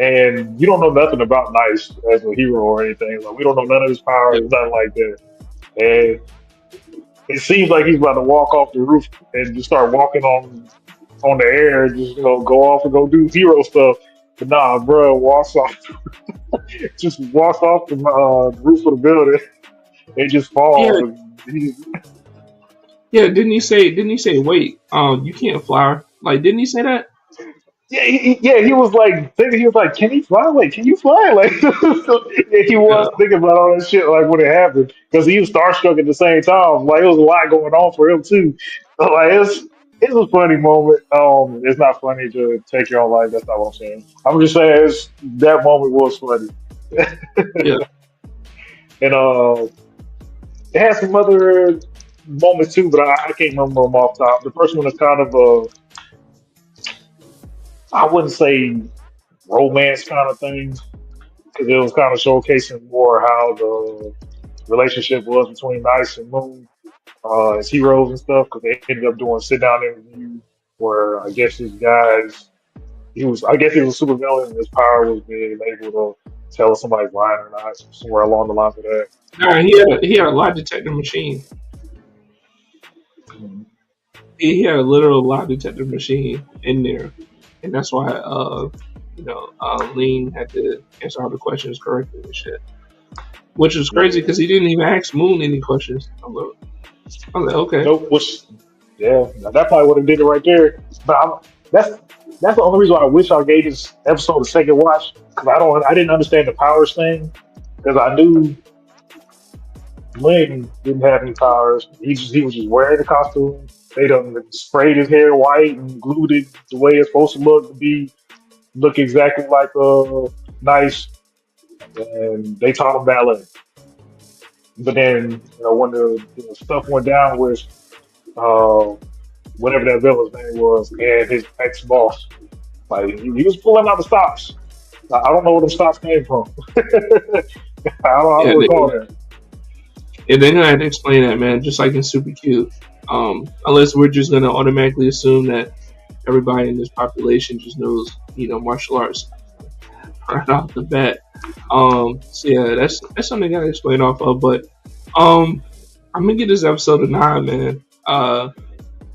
And you don't know nothing about Nice as a hero or anything. Like we don't know none of his yeah, powers, nothing like that. And it seems like he's about to walk off the roof and just start walking on the air, and just go off and go do hero stuff. But nah, bro, walks off, just walks off the roof of the building and just yeah, falls. And he just, yeah. Didn't he say? Wait, you can't fly. Like, didn't he say that? yeah, he was like thinking, he was like, can he fly? Like, can you fly? Like, so, yeah, he Yeah, was thinking about all that shit like when it happened because he was starstruck at the same time. Like, it was a lot going on for him too. So, like, it's a funny moment. It's not funny to take your own life. That's not what I'm saying. I'm just saying that moment was funny, yeah, and it has some other moments too, but I can't remember them off top. The first one is kind of I wouldn't say romance kind of thing because it was kind of showcasing more how the relationship was between Nice and Moon as heroes and stuff. Because they ended up doing sit down interview where I guess these guys, I guess he was a super villain, and his power was being able to tell if somebody's lying or not, somewhere along the lines of that. nah, he had a lie detector machine. Mhm. He had a literal lie detector machine in there, and that's why Lean had to answer all the questions correctly and shit. Which was crazy Yeah. because he didn't even ask Moon any questions. I'm like, okay, Nope. Which, yeah, that probably would have did it right there. But that's that's the only reason why I wish I gave this episode a second watch because I didn't understand the powers thing because I knew Ling didn't have any powers. He was just wearing the costume. They done sprayed his hair white and glued it the way it's supposed to look exactly like Nice. And they taught him ballet. But then when the stuff went down with uh, whatever that villain's name was and his ex boss, like he was pulling out the stops. I don't know where the stops came from. I yeah, don't recall that. they're gonna have to explain that, man. Just like in Super Cute, unless we're just gonna automatically assume that everybody in this population just knows, martial arts right off the bat. So yeah, that's something I gotta explain off of. But um, I'm gonna give this episode a 9, man.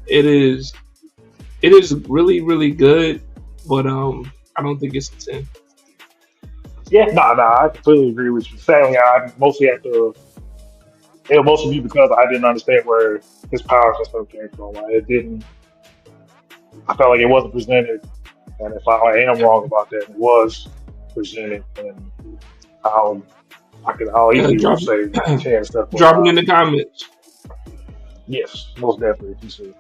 It is it is really really good, but I don't think it's a 10. Yeah, I completely agree with you. Sadly, I mostly have to. It'll mostly be because I didn't understand where his powers and stuff came from. Like, it didn't. I felt like it wasn't presented And if I am wrong about that, it was presented and how how Yeah, easy would say ten stuff was drop it in not. the comments. Yes, most definitely. You said,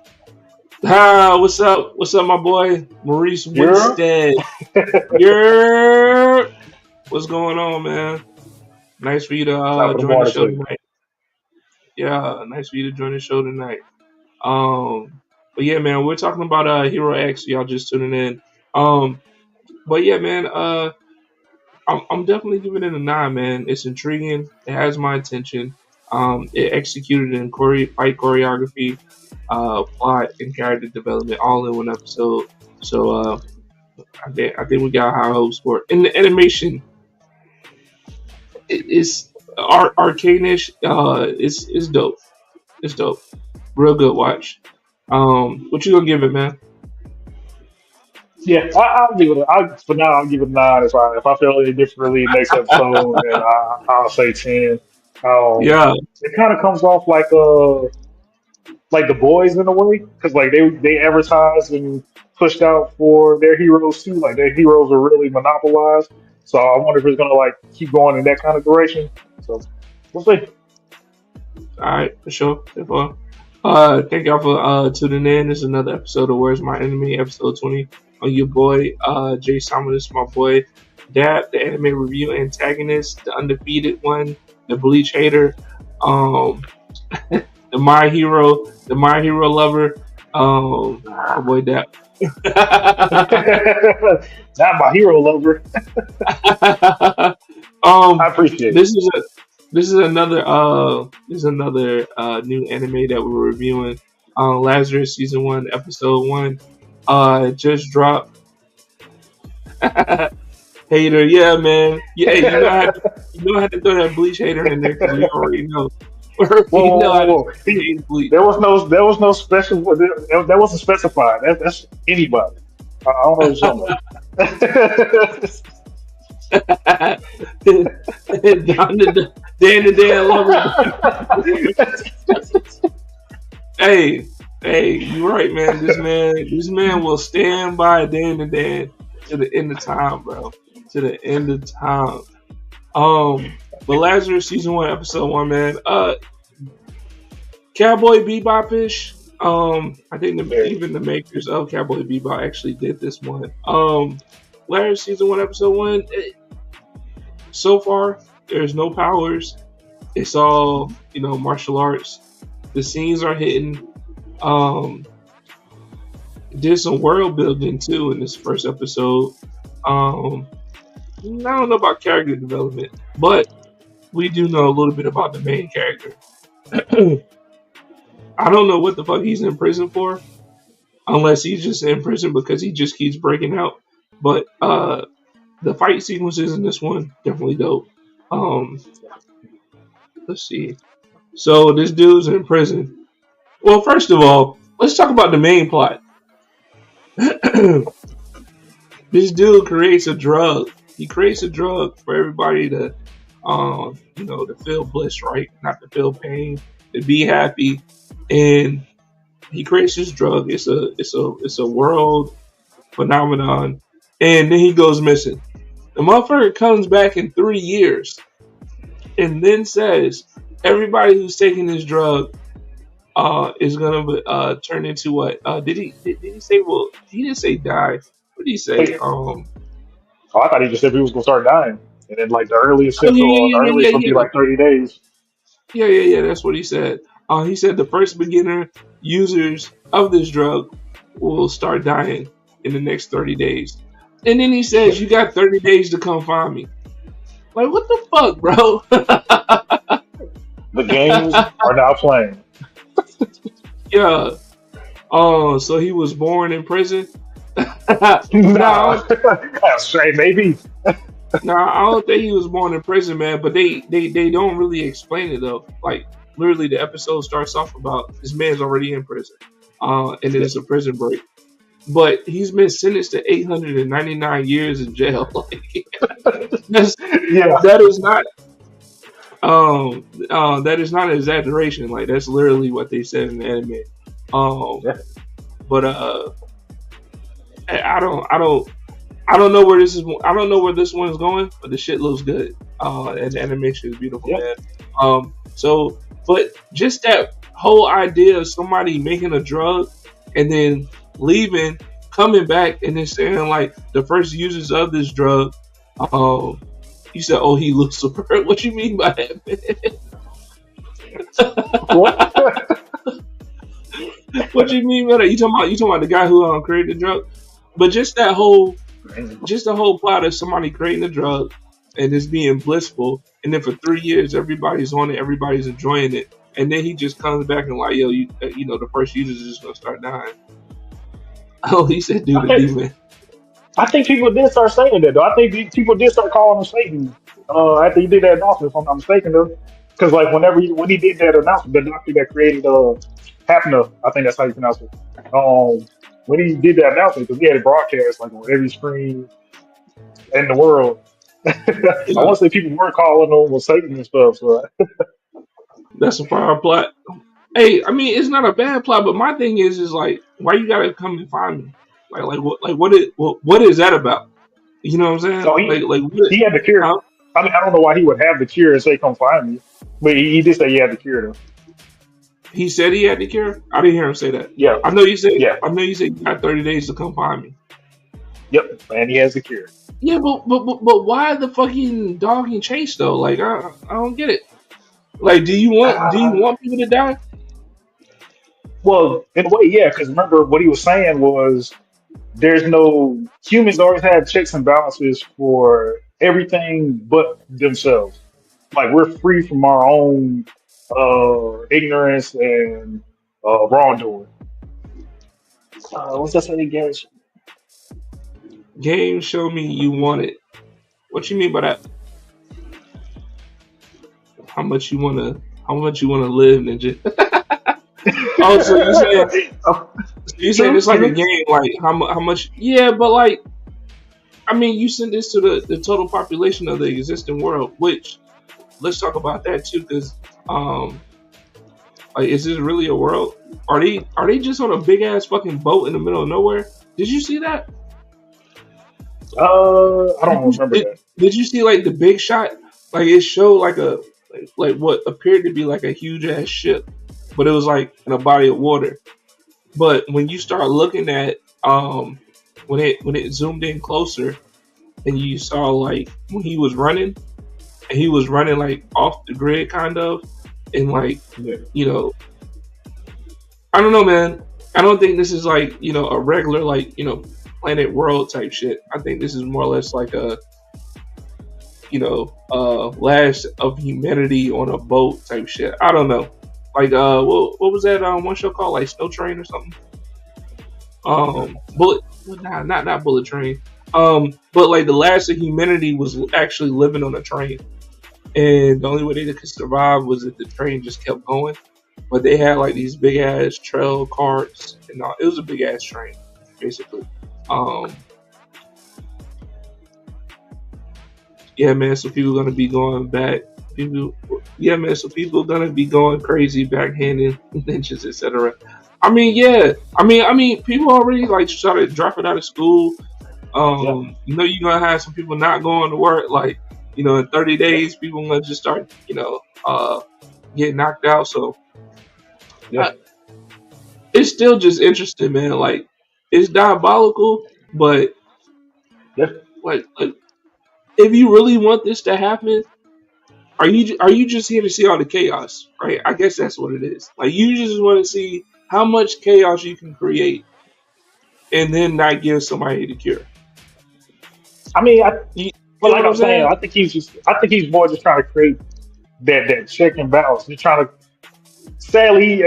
Ah, what's up? What's up, my boy Maurice yeah. Winstead? Yeah, what's going on, man? Nice for you to Top of the join the morning show to you. tonight. Yeah, nice for you to join the show tonight. But yeah, man, we're talking about Hero X. Y'all just tuning in. Um, but yeah, man, I'm definitely giving it a 9, man. It's intriguing. It has my attention. It executed in fight choreography, plot, and character development all in one episode. So I think we got high hopes for it. And the animation is arcane-ish. It's dope. It's dope. Real good watch. What you gonna give it, man? Yeah, I'll give it. For now, I'll give it a nine. If I feel any differently next episode, then I'll say 10. Yeah, It kind of comes off like the boys in a way, because like they advertised and pushed out for their heroes too. Like their heroes are really monopolized. So I wonder if it's gonna like keep going in that kind of direction. So we'll see. all right, for sure. For sure. Thank y'all for tuning in. This is another episode of Where's My Enemy, episode 20. On your boy, Jay Simon. This is my boy, Dab, the anime review antagonist, the undefeated one, the Bleach hater, um, the My Hero lover, my boy Dab. Not my hero lover. I um, appreciate it. this is a this is another new anime that we're reviewing. Lazarus season 1, episode 1. Just dropped. Hater, yeah, man. Yeah, I had to throw that Bleach hater in there because we already know. We Whoa, already whoa, know whoa, how to whoa! hate Bleach. There was no special. That wasn't specified. That's anybody. I don't know what you're talking about. Down the Dan the Dan lover. Hey, hey, you right, man. This man will stand by Dan the Dan to the end of time, bro. To the end of time. But Lazarus season 1, episode 1, man. Cowboy Bebop-ish. I think Very. even the makers of Cowboy Bebop actually did this one. Lazarus season 1, episode 1. So far, there's no powers. It's all martial arts. The scenes are hitting. Um, did some world building too in this first episode. Um, I don't know about character development, but we do know a little bit about the main character. I don't know what the fuck he's in prison for, unless he's just in prison because he just keeps breaking out. But the fight sequences in this one definitely dope. Um, let's see. So this dude's in prison. Well, first of all, let's talk about the main plot. This dude creates a drug. He creates a drug for everybody to feel bliss, right? Not to feel pain, to be happy. And he creates this drug. It's a world phenomenon. And then he goes missing. The motherfucker comes back in 3 years and then says everybody who's taking this drug is gonna turn into what? Did he say? Well, he didn't say die. What did he say? Oh, I thought he just said he was gonna start dying, and then like the earliest Oh yeah, symptom, the yeah, yeah, earliest yeah, would be yeah, like 30 days. yeah, yeah, yeah. That's what he said. He said the first beginner users of this drug will start dying in the next 30 days, and then he says you got 30 days to come find me. Like what the fuck, bro? The games are now playing. Yeah. Oh, so he was born in prison? Nah, No, that's straight, maybe. no, I don't think he was born in prison, man. But they don't really explain it though. Like literally, the episode starts off about this man's already in prison, and then Yeah, it's a prison break. But he's been sentenced to 899 years in jail. Like, that's, yeah, that is not that is not an exaggeration. Like that's literally what they said in the anime. Um, yeah. but I don't know where this is. I don't know where this one is going, but the shit looks good. And the animation is beautiful, Yeah. man. So, but just that whole idea of somebody making a drug and then leaving, coming back, and then saying like the first users of this drug. Um, you said, "Oh, he looks super." What you mean by that? What? What you mean by that? You talking about the guy who created the drug? But just the whole plot of somebody creating a drug and it's being blissful, and then for 3 years everybody's on it, everybody's enjoying it, and then he just comes back and like, yo, the first users is just gonna start dying. Oh, he said, do I the think demon. I think people did start saying that though. I think people did start calling him Satan after he did that announcement. If I'm not mistaken, though, because like when he did that announcement, the doctor that created Hapna, I think that's how you pronounce it. When he did that announcement, because he had it broadcast like on every screen in the world. I Yeah, want to say people were calling him Satan and stuff. So that's a fire plot. Hey, I mean, it's not a bad plot, but my thing is like, why you gotta come and find me? What is that about? You know what I'm saying? so Like what? he had the cure. Huh? I mean, I don't know why he would have the cure and say, "Come find me," but he did say he had the cure though. He said he had the cure. I didn't hear him say that. Yeah, I know you said. yeah, I know you said you got 30 days to come find me. yep, and he has the cure. Yeah, but why the fucking dog and chase though? Like I don't get it. Like, do you want people to die? Well, in a way, yeah, because remember what he was saying was there's no humans always have checks and balances for everything but themselves. Like we're free from our own ignorance and wrongdoing. What's that saying again? Game show me you want it. What you mean by that? How much you wanna how much you wanna live, ninja? Oh, so you saying True, it's like a true. game? Like how much? Yeah, but like I mean, you send this to the total population of the existing world. Which let's talk about that too, because um, like, is this really a world? Are they just on a big ass fucking boat in the middle of nowhere? Did you see that? I Did don't you, remember did, that. did you see like the big shot? Like it showed like like what appeared to be like a huge ass ship, but it was like in a body of water. But when you start looking at when it zoomed in closer and you saw like when he was running and he was running like off the grid kind of and like Yeah, you know I don't know, man. I don't think this is like a regular like planet world type shit. I think this is more or less like a last of humanity on a boat type shit. I don't know. Like what was that one show called like Snow Train or something? Bullet, well, nah, not Bullet Train. But like the last of humanity was actually living on a train, and the only way they could survive was if the train just kept going. But they had like these big ass trail carts, and all. It was a big ass train, basically. Um, yeah, man. So people gonna be going back. People, yeah, man. So people gonna be going crazy, backhanding inches, etc. I mean, yeah. I mean, people already like started dropping out of school. yeah, You're gonna have some people not going to work. Like, in 30 yeah, days, people gonna just start, get knocked out. So yeah, I, it's still just interesting, man. Like, it's diabolical, but yeah. like, if you really want this to happen, are you just here to see all the chaos, right? I guess that's what it is. Like, you just want to see how much chaos you can create, and then not give somebody the cure. I mean, You but get like what I'm I'm saying, saying? I think he's more just trying to create that check and balance. He's trying to. Sadly,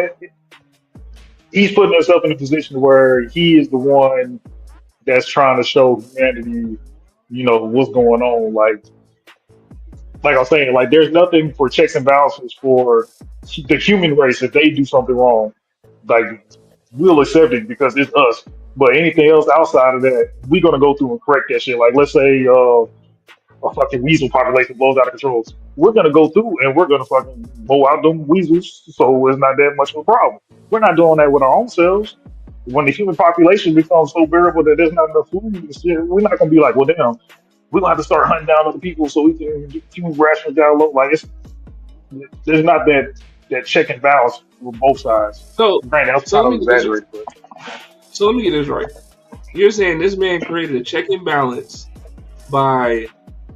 he's putting himself in a position where he is the one that's trying to show humanity, what's going on. Like I'm saying, like there's nothing for checks and balances for the human race if they do something wrong. Like we'll accept it because it's us. But anything else outside of that, we're gonna go through and correct that shit. Like let's say a fucking weasel population blows out of control. We're gonna go through and we're gonna fucking mow out them weasels, so it's not that much of a problem. We're not doing that with our own selves. when the human population becomes so variable that there's not enough food, and shit, we're not gonna be like, well, damn, we're gonna have to start hunting down other people so we can get food rations down low. Like it's there's not that check and balance with both sides. So, Granted, that's so kind let of me get this. exaggerated, but So let me get this right. You're saying this man created a check and balance by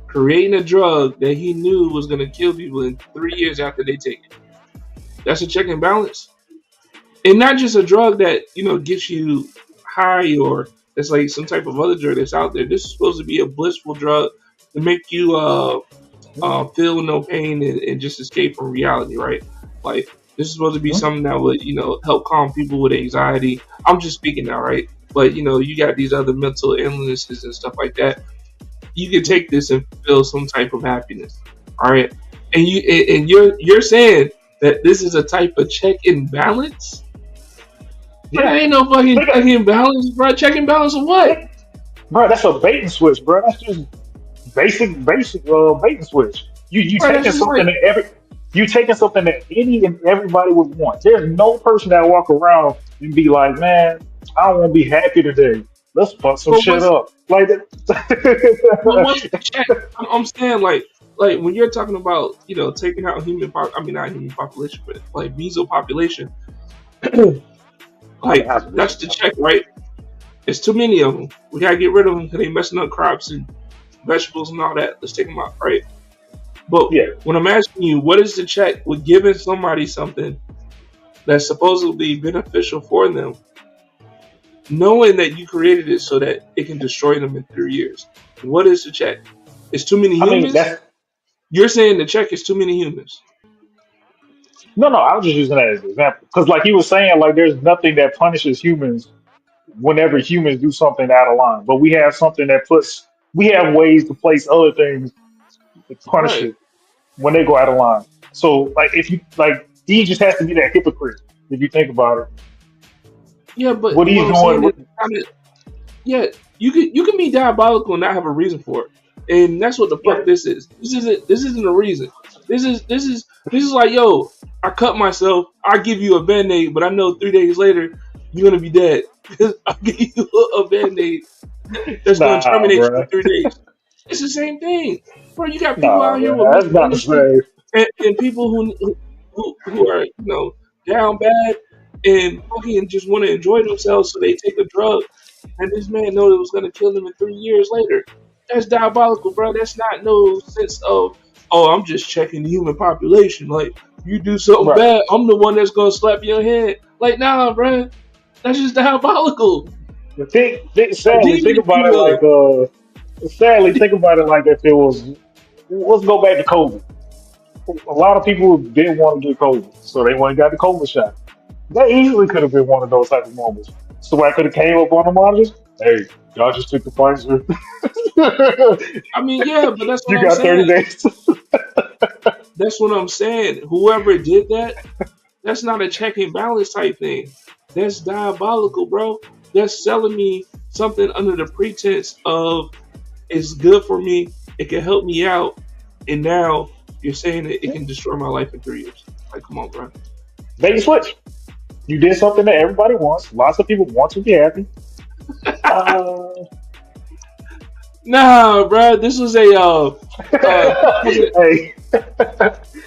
creating a drug that he knew was going to kill people in 3 years after they take it. That's a check and balance, and not just a drug that gets you high or it's like some type of other drug that's out there. This is supposed to be a blissful drug to make you feel no pain and just escape from reality, right? Like this is supposed to be something that would help calm people with anxiety. I'm just speaking now, right? But you got these other mental illnesses and stuff like that. You can take this and feel some type of happiness, all right? And you're saying that this is a type of check and balance, but that yeah, ain't no fucking think, check and balance, bro. Check and balance of what? think, bro, that's a bait and switch, bro. That's just basic bait and switch. You Bro, that's taking just something like, that any and everybody would want. There's no person that walk around and be like, man, I don't want to be happy today. Let's fuck some but shit what's up. Like but what's the that. check? I'm saying like when you're talking about taking out I mean not human population, but like measles population, I mean, like that's that's the check, right? It's too many of them. We gotta get rid of them because they messing up crops and vegetables and all that. Let's take them out, right? But yeah. when I'm asking you, what is the check with giving somebody something that's supposedly beneficial for them, knowing that you created it so that it can destroy them in 3 years? What is the check? It's too many I mean, humans? that's You're saying the check is too many humans. no. I was just using that as an example because, like he was saying, like there's nothing that punishes humans whenever humans do something out of line, but we have ways to place other things to punish Right. it when they go out of line. So like if you like he just has to be that hypocrite if you think about it. Yeah, but What what he's I'm doing saying is kind of yeah, you can be diabolical and not have a reason for it. And that's what the yeah. fuck this is. This isn't a reason. This is like, yo, I cut myself, I give you a band-aid, but I know 3 days later you're gonna be dead. Because I give you a band-aid that's gonna Nah, terminate you in bro. 3 days. It's the same thing. Bro, you got people Nah, out here man. with That's mental not the illnesses same. and people who are down bad and fucking just want to enjoy themselves, so they take a drug, and this man know it was gonna kill them in 3 years later. That's diabolical, bro. That's not no sense of I'm just checking the human population. Like you do something Right. bad, I'm the one that's gonna slap your head. Like nah, bro. That's just diabolical. But Like sadly, even think if you about it like sadly think about it like if it was let's go back to COVID. A lot of people didn't want to get COVID, so they went and got the COVID shot. That easily could have been one of those type of moments. So I could have came up on the monitors. Hey, y'all just took the Pfizer. I mean, yeah, but that's what You I'm got saying. 30 days. That's what I'm saying. Whoever did that, that's not a check and balance type thing. That's diabolical, bro. That's selling me something under the pretense of it's good for me, it can help me out, and now you're saying that it can destroy my life in 3 years. Like, come on, bro. Bait and switch. You did something that everybody wants. Lots of people want to be happy. Uh, Nah, bro. This was a this wasn't. hey,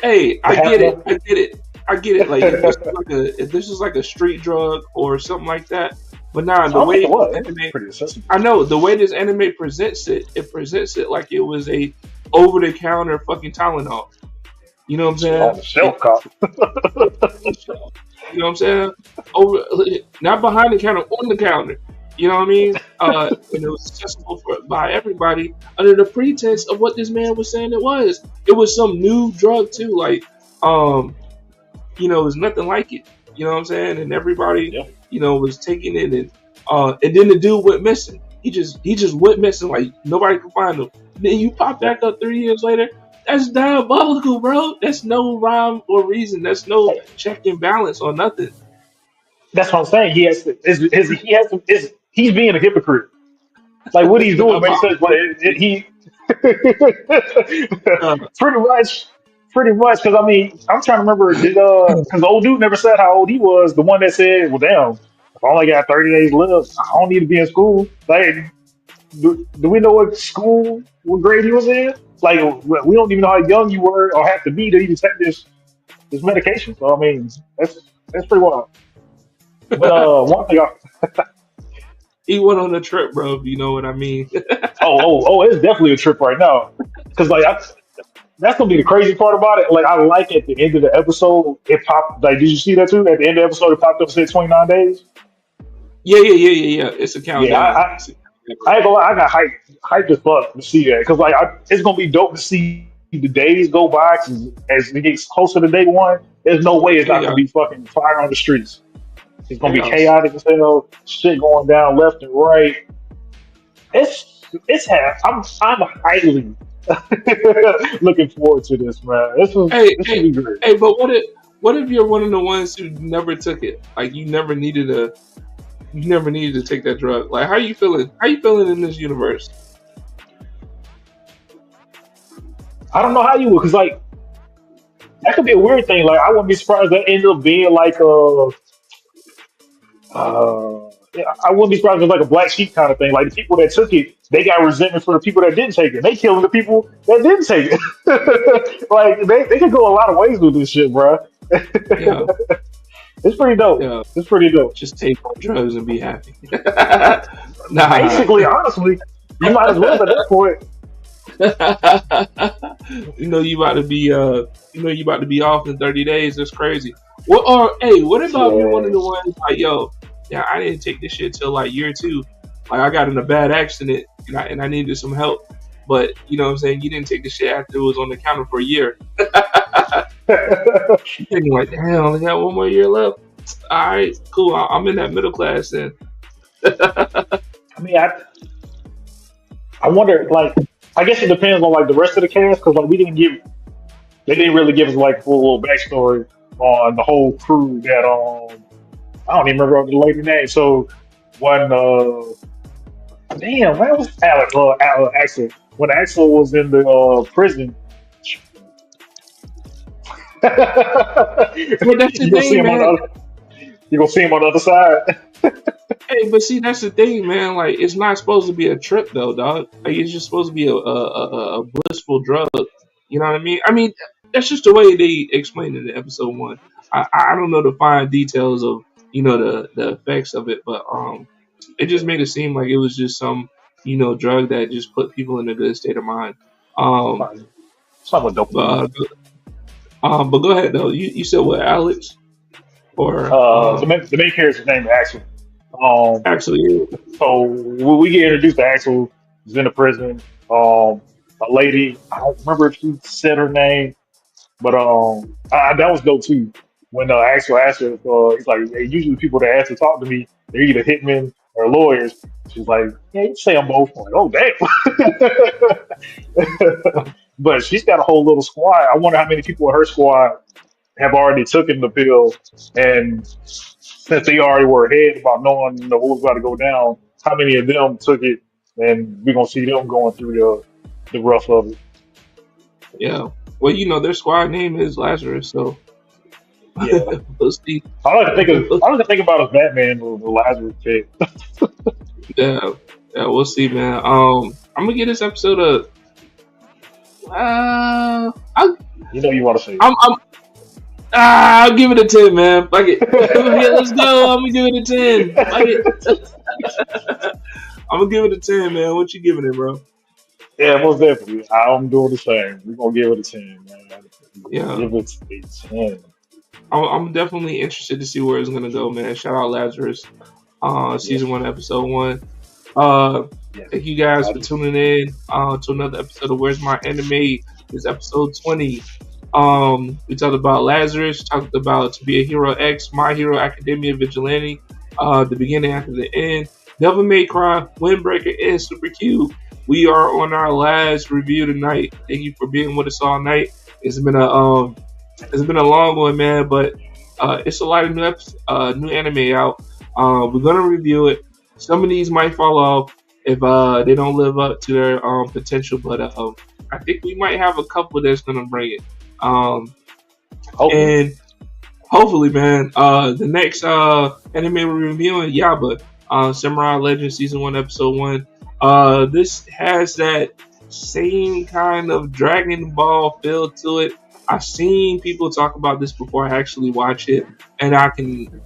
Hey, I have get it. no. I get it. I get it. Like if this is like a street drug or something like that. But nah, I the don't think it way this was. It's anime, pretty accessible. I know the way this anime presents it. It presents it like it was a over the counter fucking Tylenol. You know what I'm Shit saying? on the It, shelf copy. you know what I'm saying? Over, not behind the counter, on the counter. You know what I mean? And it was accessible by everybody under the pretense of what this man was saying it was. It was some new drug too. Like, um, there's nothing like it. You know what I'm saying? And everybody, Yeah. was taking it, and then the dude went missing. He just went missing. Like nobody could find him. Then you pop Yeah. back up 3 years later. That's diabolical, bro. That's no rhyme or reason. That's no Hey, check and balance or nothing. that's what I'm saying. He has to. He has to. He's being a hypocrite. Like what he's doing makes sense, but Diabolical. he Uh, pretty much, pretty much. Because I mean, I'm trying to remember. Did because the old dude never said how old he was. The one that said, "Well, damn." I only got 30 days left. I don't need to be in school. Like, do we know what grade he was in? Like, we don't even know how young you were or have to be to even take this medication. So I mean, that's pretty wild. But one thing, He went on a trip, bro. If you know what I mean. it's definitely a trip right now. Because that's gonna be the crazy part about it. Like, I like at the end of the episode, it popped. Like, did you see that too? At the end of the episode, it popped up and said 29 days. Yeah. It's a Yeah, countdown. It's a I ain't gonna lie, I got hyped as fuck to see that because like it's gonna be dope to see the days go by 'cause as it gets closer to day one. There's no way it's not gonna chaos. be fucking fire on the streets. It's gonna be Chaos. chaotic as hell, shit going down left and right. I'm highly looking forward to this, man. Hey, This will hey, be great. hey, but what if you're one of the ones who never took it? Like you never needed to take that drug. Like how you feeling? How you feeling in this universe? I don't know how you would, because like that could be a weird thing. Like I wouldn't be surprised that ended up being like yeah, I wouldn't be surprised if it was like a black sheep kind of thing. Like the people that took it, they got resentment for the people that didn't take it. They killing the people that didn't take it. Like they could go a lot of ways with this shit, bro. Yeah, It's pretty dope. yeah. It's pretty dope. Just take more drugs and be happy. Nah. Basically, honestly, you might as well at that point. you know you about to be you about to be off in 30 days. That's crazy. What or hey, what about if you're one of Yeah. the ones like yo, yeah, I didn't take this shit till like year two. Like I got in a bad accident and I needed some help. But you know what I'm saying, you didn't take the shit after it was on the counter for a year. You thinking like, damn, I only got one more year left. All right, cool. I'm in that middle class then. I mean, I wonder. Like, I guess it depends on like the rest of the cast because like they didn't really give us like full little backstory on the whole crew that I don't even remember the lady name. So when damn, where was Axel? When Axel was in the prison, But that's the you gonna see thing, him on the man. other, you gonna see him on the other side. Hey, but see, that's the thing, man. Like, it's not supposed to be a trip, though, dog. Like, it's just supposed to be a blissful drug. You know what I mean? I mean, that's just the way they explained it in episode one. I don't know the fine details of the effects of it, but it just made it seem like it was just some drug that just put people in a good state of mind. Um, Somewhat but dopamine. but go ahead though. You said what, Alex or The main character's name is Axel. Um, actually? so when we get introduced to Axel, he's in the prison. A lady, I don't remember if she said her name, but that was dope too. When Axel asked her, he's like, hey, usually people that ask to talk to me, they're either hitmen or lawyers. She's like, yeah, you say I'm both. I'm like, oh damn. But she's got a whole little squad. I wonder how many people in her squad have already taken the pill, and since they already were ahead about knowing what was about to go down, how many of them took it, and we're gonna see them going through the rough of it. Yeah. Well, their squad name is Lazarus, so Yeah, we'll see. I like to think about as Batman or the Lazarus pit. Yeah, yeah, we'll see, man. I'm gonna get this episode of. I'll, You know you want to say it. I'll give it a 10, man. Fuck it. Yeah, let's go. I'm gonna give it a 10. Fuck it. I'm gonna give it a 10, man. What you giving it, bro? Yeah, most definitely. I'm doing the same. We're gonna give it a 10, man. Yeah, Give it a 10. I'm definitely interested to see where it's gonna go, man. Shout out Lazarus. Yes, Season one, episode one. Uh, yes. Thank you guys for Lazarus. tuning in to another episode of Where's My Anime. This episode 20. We talked about Lazarus, talked about To Be a Hero X, My Hero Academia Vigilante, the beginning after the end, Devil May Cry, Windbreaker, and Super Cube. We are on our last review tonight. Thank you for being with us all night. It's been a long one, man, but it's a lot of new anime out. We're gonna review it. Some of these might fall off if they don't live up to their potential, but I think we might have a couple that's gonna bring it. Hopefully. And hopefully, man. The next anime we're reviewing, Yaba, Samurai Legend season 1, episode 1. This has that same kind of Dragon Ball feel to it. I've seen people talk about this before I actually watch it, and I can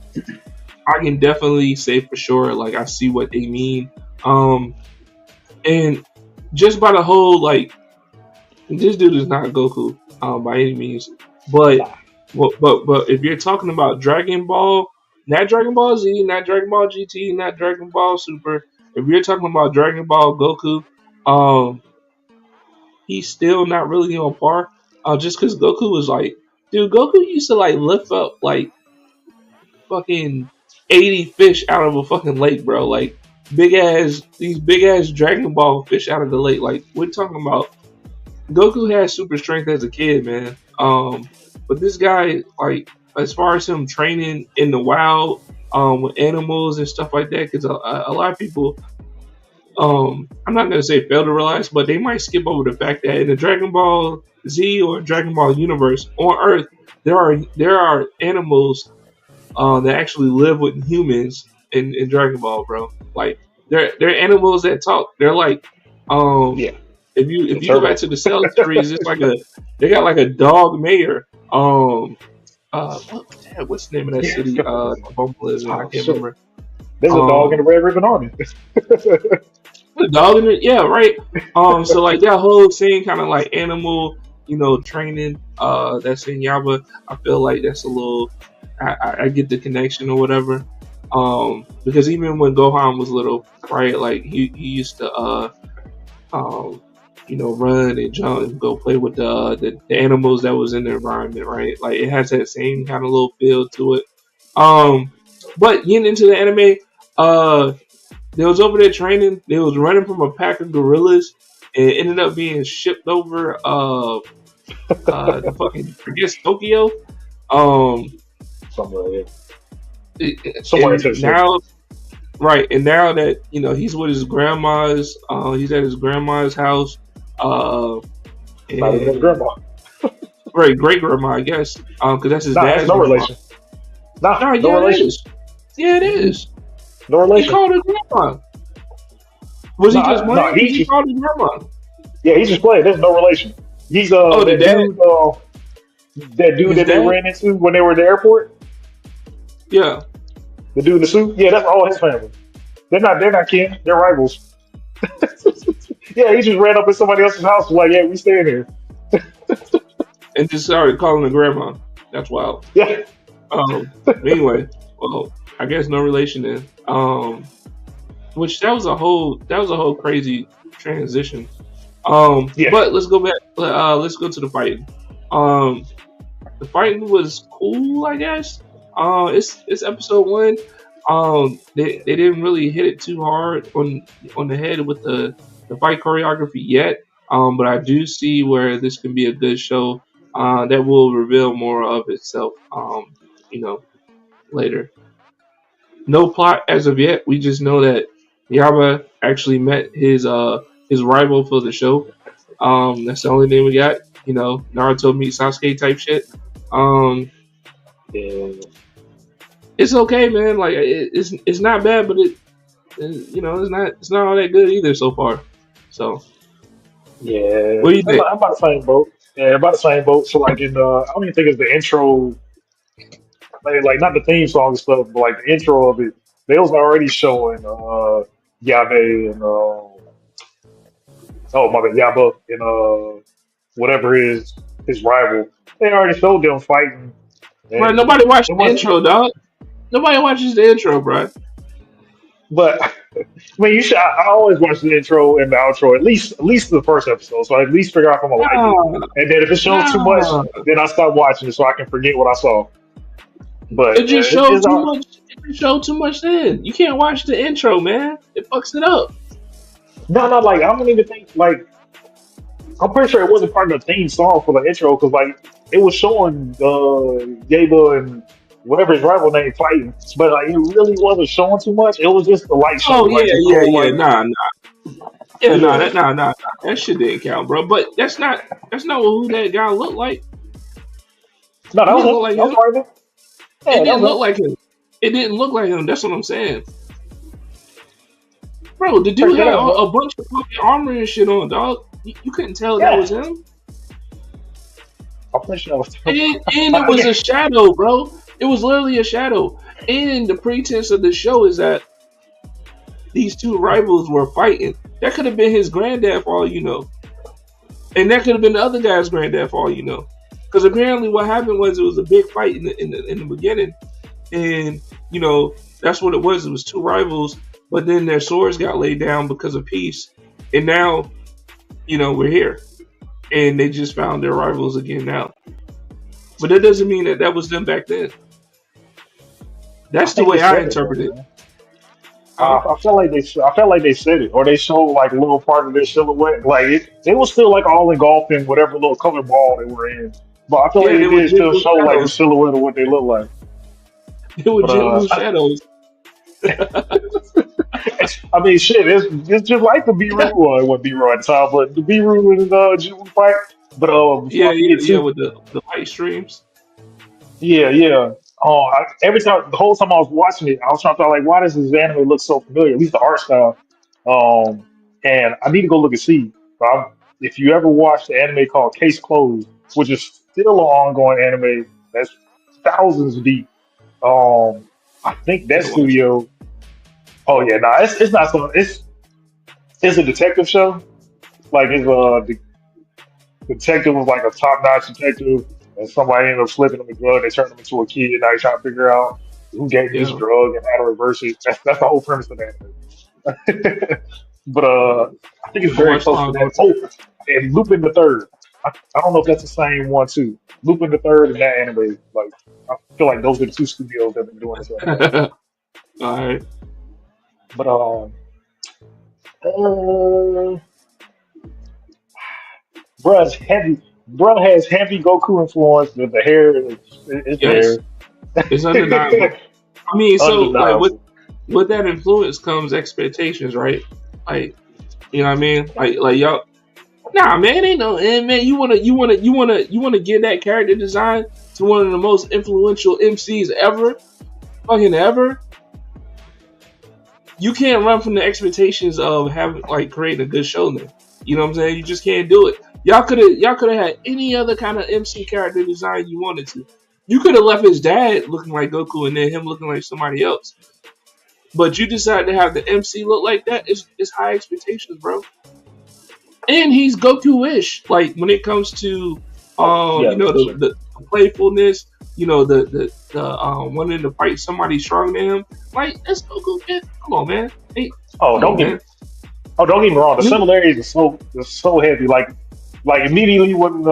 definitely say for sure, like I see what they mean. And just by the whole like this dude is not Goku by any means, but Nah, but if you're talking about Dragon Ball, not Dragon Ball Z, not Dragon Ball GT, not Dragon Ball Super, if you're talking about Dragon Ball Goku, um, he's still not really on par. Just because Goku was like, dude, Goku used to like lift up like fucking 80 fish out of a fucking lake, bro. Like these big ass Dragon Ball fish out of the lake. Like we're talking about Goku had super strength as a kid, man. But this guy, like, as far as him training in the wild, with animals and stuff like that, because a lot of people, I'm not gonna say fail to realize, but they might skip over the fact that in the Dragon Ball Z or Dragon Ball universe on Earth, there are animals that actually live with humans in Dragon Ball, bro. Like they're animals that talk. They're like um yeah, if the you go back turbo. to the Cell series, it's like a they got like a dog mayor. What's the name of that Yeah. city? Obama lives in. I Oh can't shit. remember. There's a dog in the Um, Red Ribbon Army. the dog in it, yeah, right. So like that whole scene, kind of like animal, training. That's in Yaba. I feel like that's a little. I get the connection or whatever. Because even when Gohan was little, right, like he used to um, run and jump and go play with the animals that was in the environment, right? Like it has that same kind of little feel to it. Um, but getting into the anime, uh, they was over there training. They was running from a pack of gorillas and ended up being shipped over the fucking I guess Tokyo. Um, Somewhere, yeah. Somewhere and into the city. now right, and now that he's with his grandma's, he's at his grandma's house, uh, Not even his and grandma. great grandma, I guess, because that's his Nah, it's dad's no grandma. relation. Nah, No, no yeah, it relation. is. Yeah, it Mm-mm. is. No He relation. called her grandma. Was he just No, playing? Because he called her grandma. yeah, he's just playing. There's no relation. He's Oh, the dad, that dude his that they dad. ran into when they were at the airport, Yeah, the dude in the suit. Yeah, that's all his family. They're not kin. They're rivals. Yeah, he just ran up in somebody else's house. Like, yeah, we staying here. and just started calling her grandma. That's wild. Yeah, But anyway, well, I guess no relation then. Which that was a whole crazy transition. yeah, But let's go back. Let's go to the fighting. Um, the fighting was cool, I guess. It's episode 1. They didn't really hit it too hard on the head with the fight choreography yet. But I do see where this can be a good show. That will reveal more of itself. You know, later. No plot as of yet. We just know that Yaba actually met his rival for the show. That's the only thing we got. Naruto meets Sasuke type shit. Um, yeah, it's okay, man. Like it's not bad, but it's not all that good either so far. So yeah. what do you think? I'm about the same boat. Yeah, about the same boat. So like I don't even think it's the intro, like not the theme song and stuff, but like the intro of it. They was already showing Yabe and oh my bad, Yaba and whatever his rival. They already showed them fighting, Bro, and nobody watched it the was. intro, dog. Nobody watches the intro, bro. But I mean, you should. I always watch the intro and the outro at least the first episode, so I at least figure out if I'm gonna like it. Nah, And then if it shows too much, nah. then I stop watching it so I can forget what I saw. But It just showed it's too all, much. It just showed too much. Then you can't watch the intro, man. It fucks it up. no, not like I don't even think like I'm pretty sure it wasn't part of the theme song for the intro because like it was showing Gable and whatever his rival name fighting, but like it really wasn't showing too much. It was just a light show, Oh like yeah, just yeah, little yeah. like Nah, nah. Yeah, nah, yeah. nah. That shit didn't count, bro. But that's not who that guy looked like. No, that He was didn't look him. like That was him. part of it. It Yeah, that didn't look was like him. It didn't look like him. That's what I'm saying, bro. The dude it. had Yeah, a bunch of fucking armor and shit on, dog. You couldn't tell that was yeah. him. I'm pretty sure that was. And it I was a think. shadow, bro. It was literally a shadow. And the pretense of the show is that these two rivals were fighting. That could have been his granddad for all you know, and that could have been the other guy's granddad for all you know. Because apparently, what happened was it was a big fight in the beginning, and that's what it was. It was two rivals, but then their swords got laid down because of peace, and now we're here, and they just found their rivals again now. But that doesn't mean that that was them back then. I That's the think they way I said it though, interpret it. man. Huh? I felt like I felt like they said it, or they showed like a little part of their silhouette. Like they was still like all engulfed in whatever little color ball they were in. But I feel like Yeah, they they were did still Jinwoo show like the shadows. silhouette of what they look like. They were But Jinwoo shadows. I mean, shit, it's just like the B Rule, well, what B Rule at the time, but the B Rule and Jimmy fight. But before Yeah, I yeah, forget yeah. too, With the light streams. yeah, yeah. Every time, the whole time I was watching it, I was trying to feel like, why does this anime look so familiar? At least the art style. Um, and I need to go look and see. But if you ever watched the anime called Case Closed, which is still an ongoing anime that's thousands deep. I think I that gotta watch it. studio. Oh yeah, nah, it's not so. It's a detective show. Like the detective was like a top notch detective, and somebody ended up slipping him a drug. They turned him into a kid. Now he's trying to figure out who gave him this Yeah, drug and how to reverse it. That's the whole premise of the anime. But I think it's I very watched close to Naruto that. too. Oh, and Lupin the Third. I don't know if that's the same one too. Lupin the Third and that anime. Like I feel like those are the two studios that have been doing this anime. All right. But uh, bruh's heavy. Bruh has heavy Goku influence. The hair is Yes, there. it's undeniable. I mean, so like with Undeniable. with that influence comes expectations, right? Like, you know what I mean? Like y'all. Nah, man, ain't no man. You wanna give that character design to one of the most influential MCs ever, fucking ever. You can't run from the expectations of having like creating a good show then. You know what I'm saying? You just can't do it. Y'all could have had any other kind of MC character design you wanted to. You could have left his dad looking like Goku and then him looking like somebody else. But you decided to have the MC look like that. It's high expectations, bro. And he's Goku-ish. Like when it comes to Yeah, you know for sure. the playfulness, the wanting to fight somebody stronger than him. Like that's Goku, man. Come on, man. Hey, Oh, come don't on, get me. man. Oh, don't get me wrong. The New similarities are so heavy. Like immediately when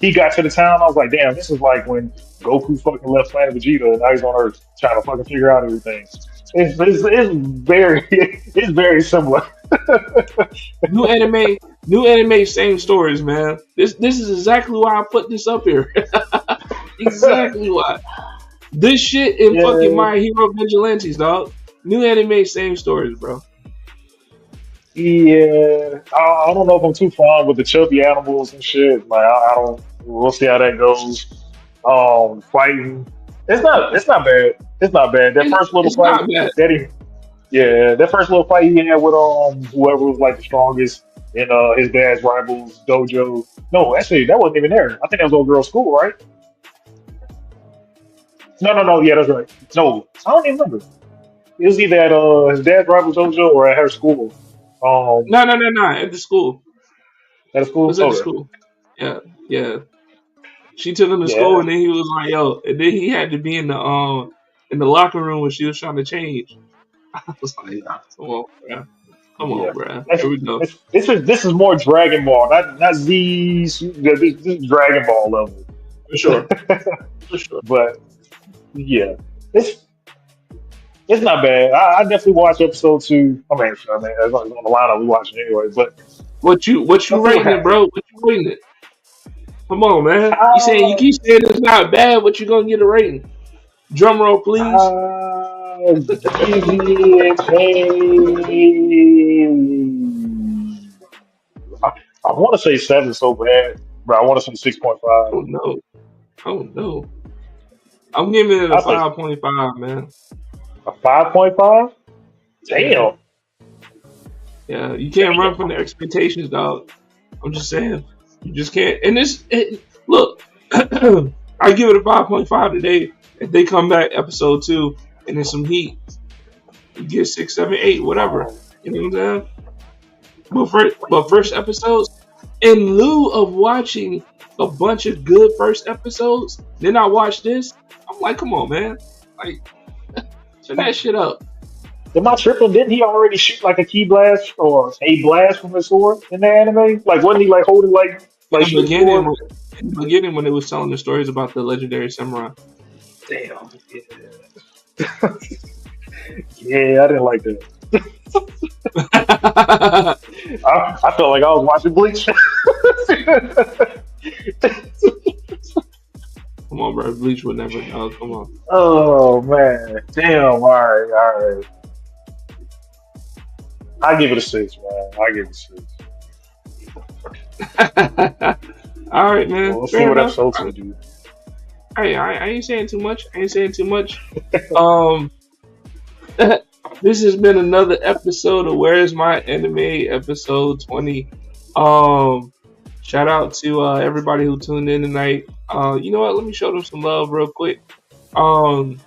he got to the town, I was like, damn, this is like when Goku fucking left Planet Vegeta and now he's on Earth trying to fucking figure out everything. It's very it's very similar. new anime, new anime, same stories, man. This is exactly why I put this up here. Exactly why. This shit in fucking Yeah, My Hero Vigilantes, dog. New anime, same stories, bro. yeah. I don't know if I'm too fond with the chubby animals and shit. Like I don't. We'll see how that goes. Fighting. It's not bad. It's not bad. That It, first little it's fight not bad. that he yeah, that first little fight he had with whoever was like the strongest in his dad's rivals dojo. No, actually that wasn't even there. I think that was old girl's school, right? No, no, no. Yeah, that's right. No, I don't even remember. It was either at his dad's rivals dojo or at her school. Um, No, no, no, no. At the school. at a It school. was at the Okay. school. Yeah, yeah. She took him to school, Yeah. and then he was like, "Yo," and then he had to be in the locker room when she was trying to change. I was like, Yeah. "Come on, bro. Come Yeah. on, bro. That's, Here we go." this is more Dragon Ball, not Z's. This is Dragon Ball level. For sure, for sure. But yeah, it's it's not bad. I definitely watch episode two. I mean, as long as on the lineup, we watch it anyway. But What you let's see what rating it, happens. bro? What you rating it? Come on, man. You Uh, keep saying it's not bad. What you gonna get a rating? Drum roll, please. give it I, I want to say seven so bad, but I want to say 6.5. Oh no. Oh no. I'm giving it a I say 5.5, man. a 5.5. Yeah, Damn, yeah. You can't run damn. from the expectations, dog. I'm just saying, you just can't. And look, I give it a 5.5 today. If they come back episode 2 and there's some heat, you get 6, 7, 8, whatever. Oh, You know what I'm saying? But first episodes, in lieu of watching a bunch of good first episodes, then I watch this. I'm like, come on, man, like turn that shit up. am I tripping? Didn't he already shoot like a key blast or a blast from his sword in the anime? Like, wasn't he like holding like In the shooting beginning, sword? in the beginning when it was telling the stories about the legendary samurai. Damn. Yeah, I didn't like that. I felt like I was watching Bleach. Come on, bro. Bleach would never. No, come on. Oh man, damn! All right. I give it a 6, man. I give it a 6. All right, Well, man. we'll see Fair what enough. episode 2 do. Hey, I ain't saying too much. I ain't saying too much. Um, this has been another episode of Where's My Anime, episode 20. Um, Shout out to everybody who tuned in tonight. You know what? Let me show them some love real quick. Um,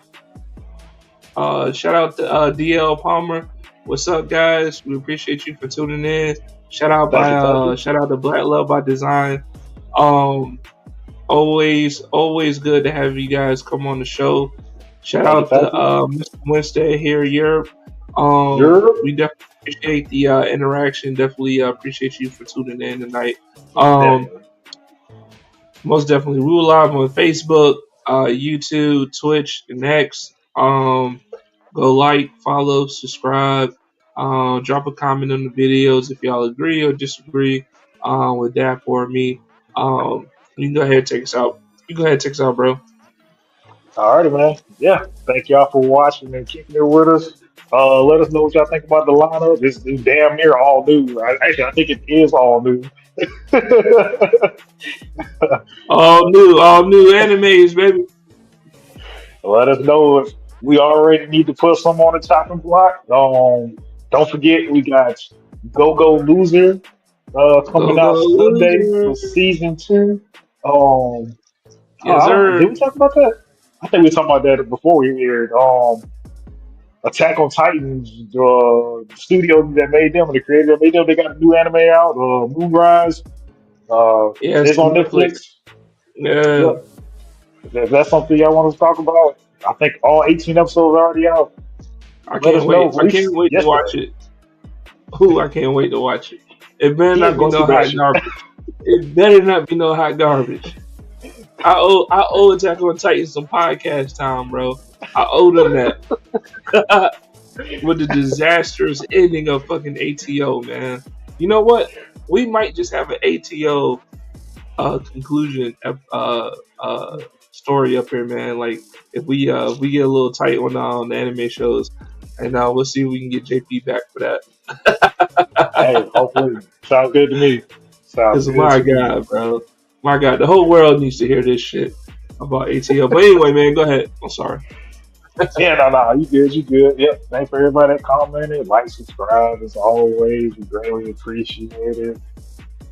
Shout out to DL Palmer. What's up, guys? We appreciate you for tuning in. Thank you. Shout out to Black Love by Design. Um, always good to have you guys come on the show. Shout Thank you. out to Thank you. Mr. Wednesday here in Europe. You're We definitely appreciate the interaction. Definitely appreciate you for tuning in tonight. definitely. Most definitely, we were live on Facebook, YouTube, Twitch, and X. Go like, follow, subscribe. Drop a comment on the videos if y'all agree or disagree with that for me. You can go ahead and take us out. You go ahead and take us out, bro. All righty, man. Yeah. Thank y'all for watching and kicking it with us. Let us know what y'all think about the lineup. It's damn near all new. Actually, I think it is all new. All new animes, baby. Let us know if we already need to put some on the chopping block. Don't forget we got Go Go Loser Go coming go out Sunday loser. for season 2. Um, Yes, I don't. Did sir. we talk about that? I think we talked about that before we aired. Attack on Titans, the studio that made them and the creator that made them, they got a new anime out. Moonrise. Yes, It's on Netflix. Netflix. Yeah, Yep. If that's something y'all want to talk about, I think all 18 episodes are already out. I Let can't us know. wait. I Release can't wait to watch yesterday. it. Ooh, I can't wait to watch it. It better He ain't not be going no to hot bash it. garbage. It better not be no hot garbage. I owe Attack on Titan some podcast time, bro. I owe them that. With the disastrous ending of fucking ATO, man. You know what? We might just have an ATO conclusion story up here, man. Like if we get a little tight on the anime shows, and we'll see if we can get JP back for Hey, that. hopefully. Sounds good to me. Sounds Cause good my to me. God, bro, my God, the whole world needs to hear this shit about ATO. But anyway, man, go ahead. I'm sorry. Yeah, no, you good, you good. Yep. Thanks for everybody that commented, like, subscribe as always. We greatly appreciate it.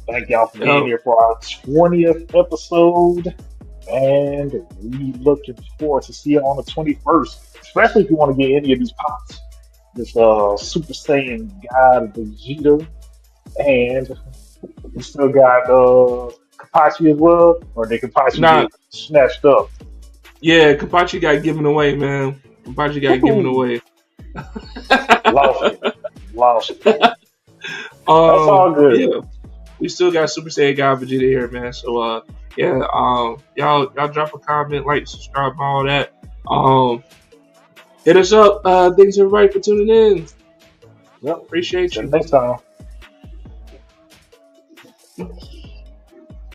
Thank y'all for being Yo, here for our 20th episode. And we looking forward to see you on the 21st. Especially if you want to get any of these pops. This Super Saiyan God Vegeta. And we still got Kapachi as well. Or did Kapachi nah, get snatched up? yeah, Kapachi got given away, man. Kapachi got given Woo! away. Lost it. Lost it. That's all good. Yeah, we still got Super Saiyan God Vegeta here, man. So yeah, y'all drop a comment, like, subscribe, all that. Hit us up. Thanks everybody for tuning in. Yep. Appreciate See you you. next time.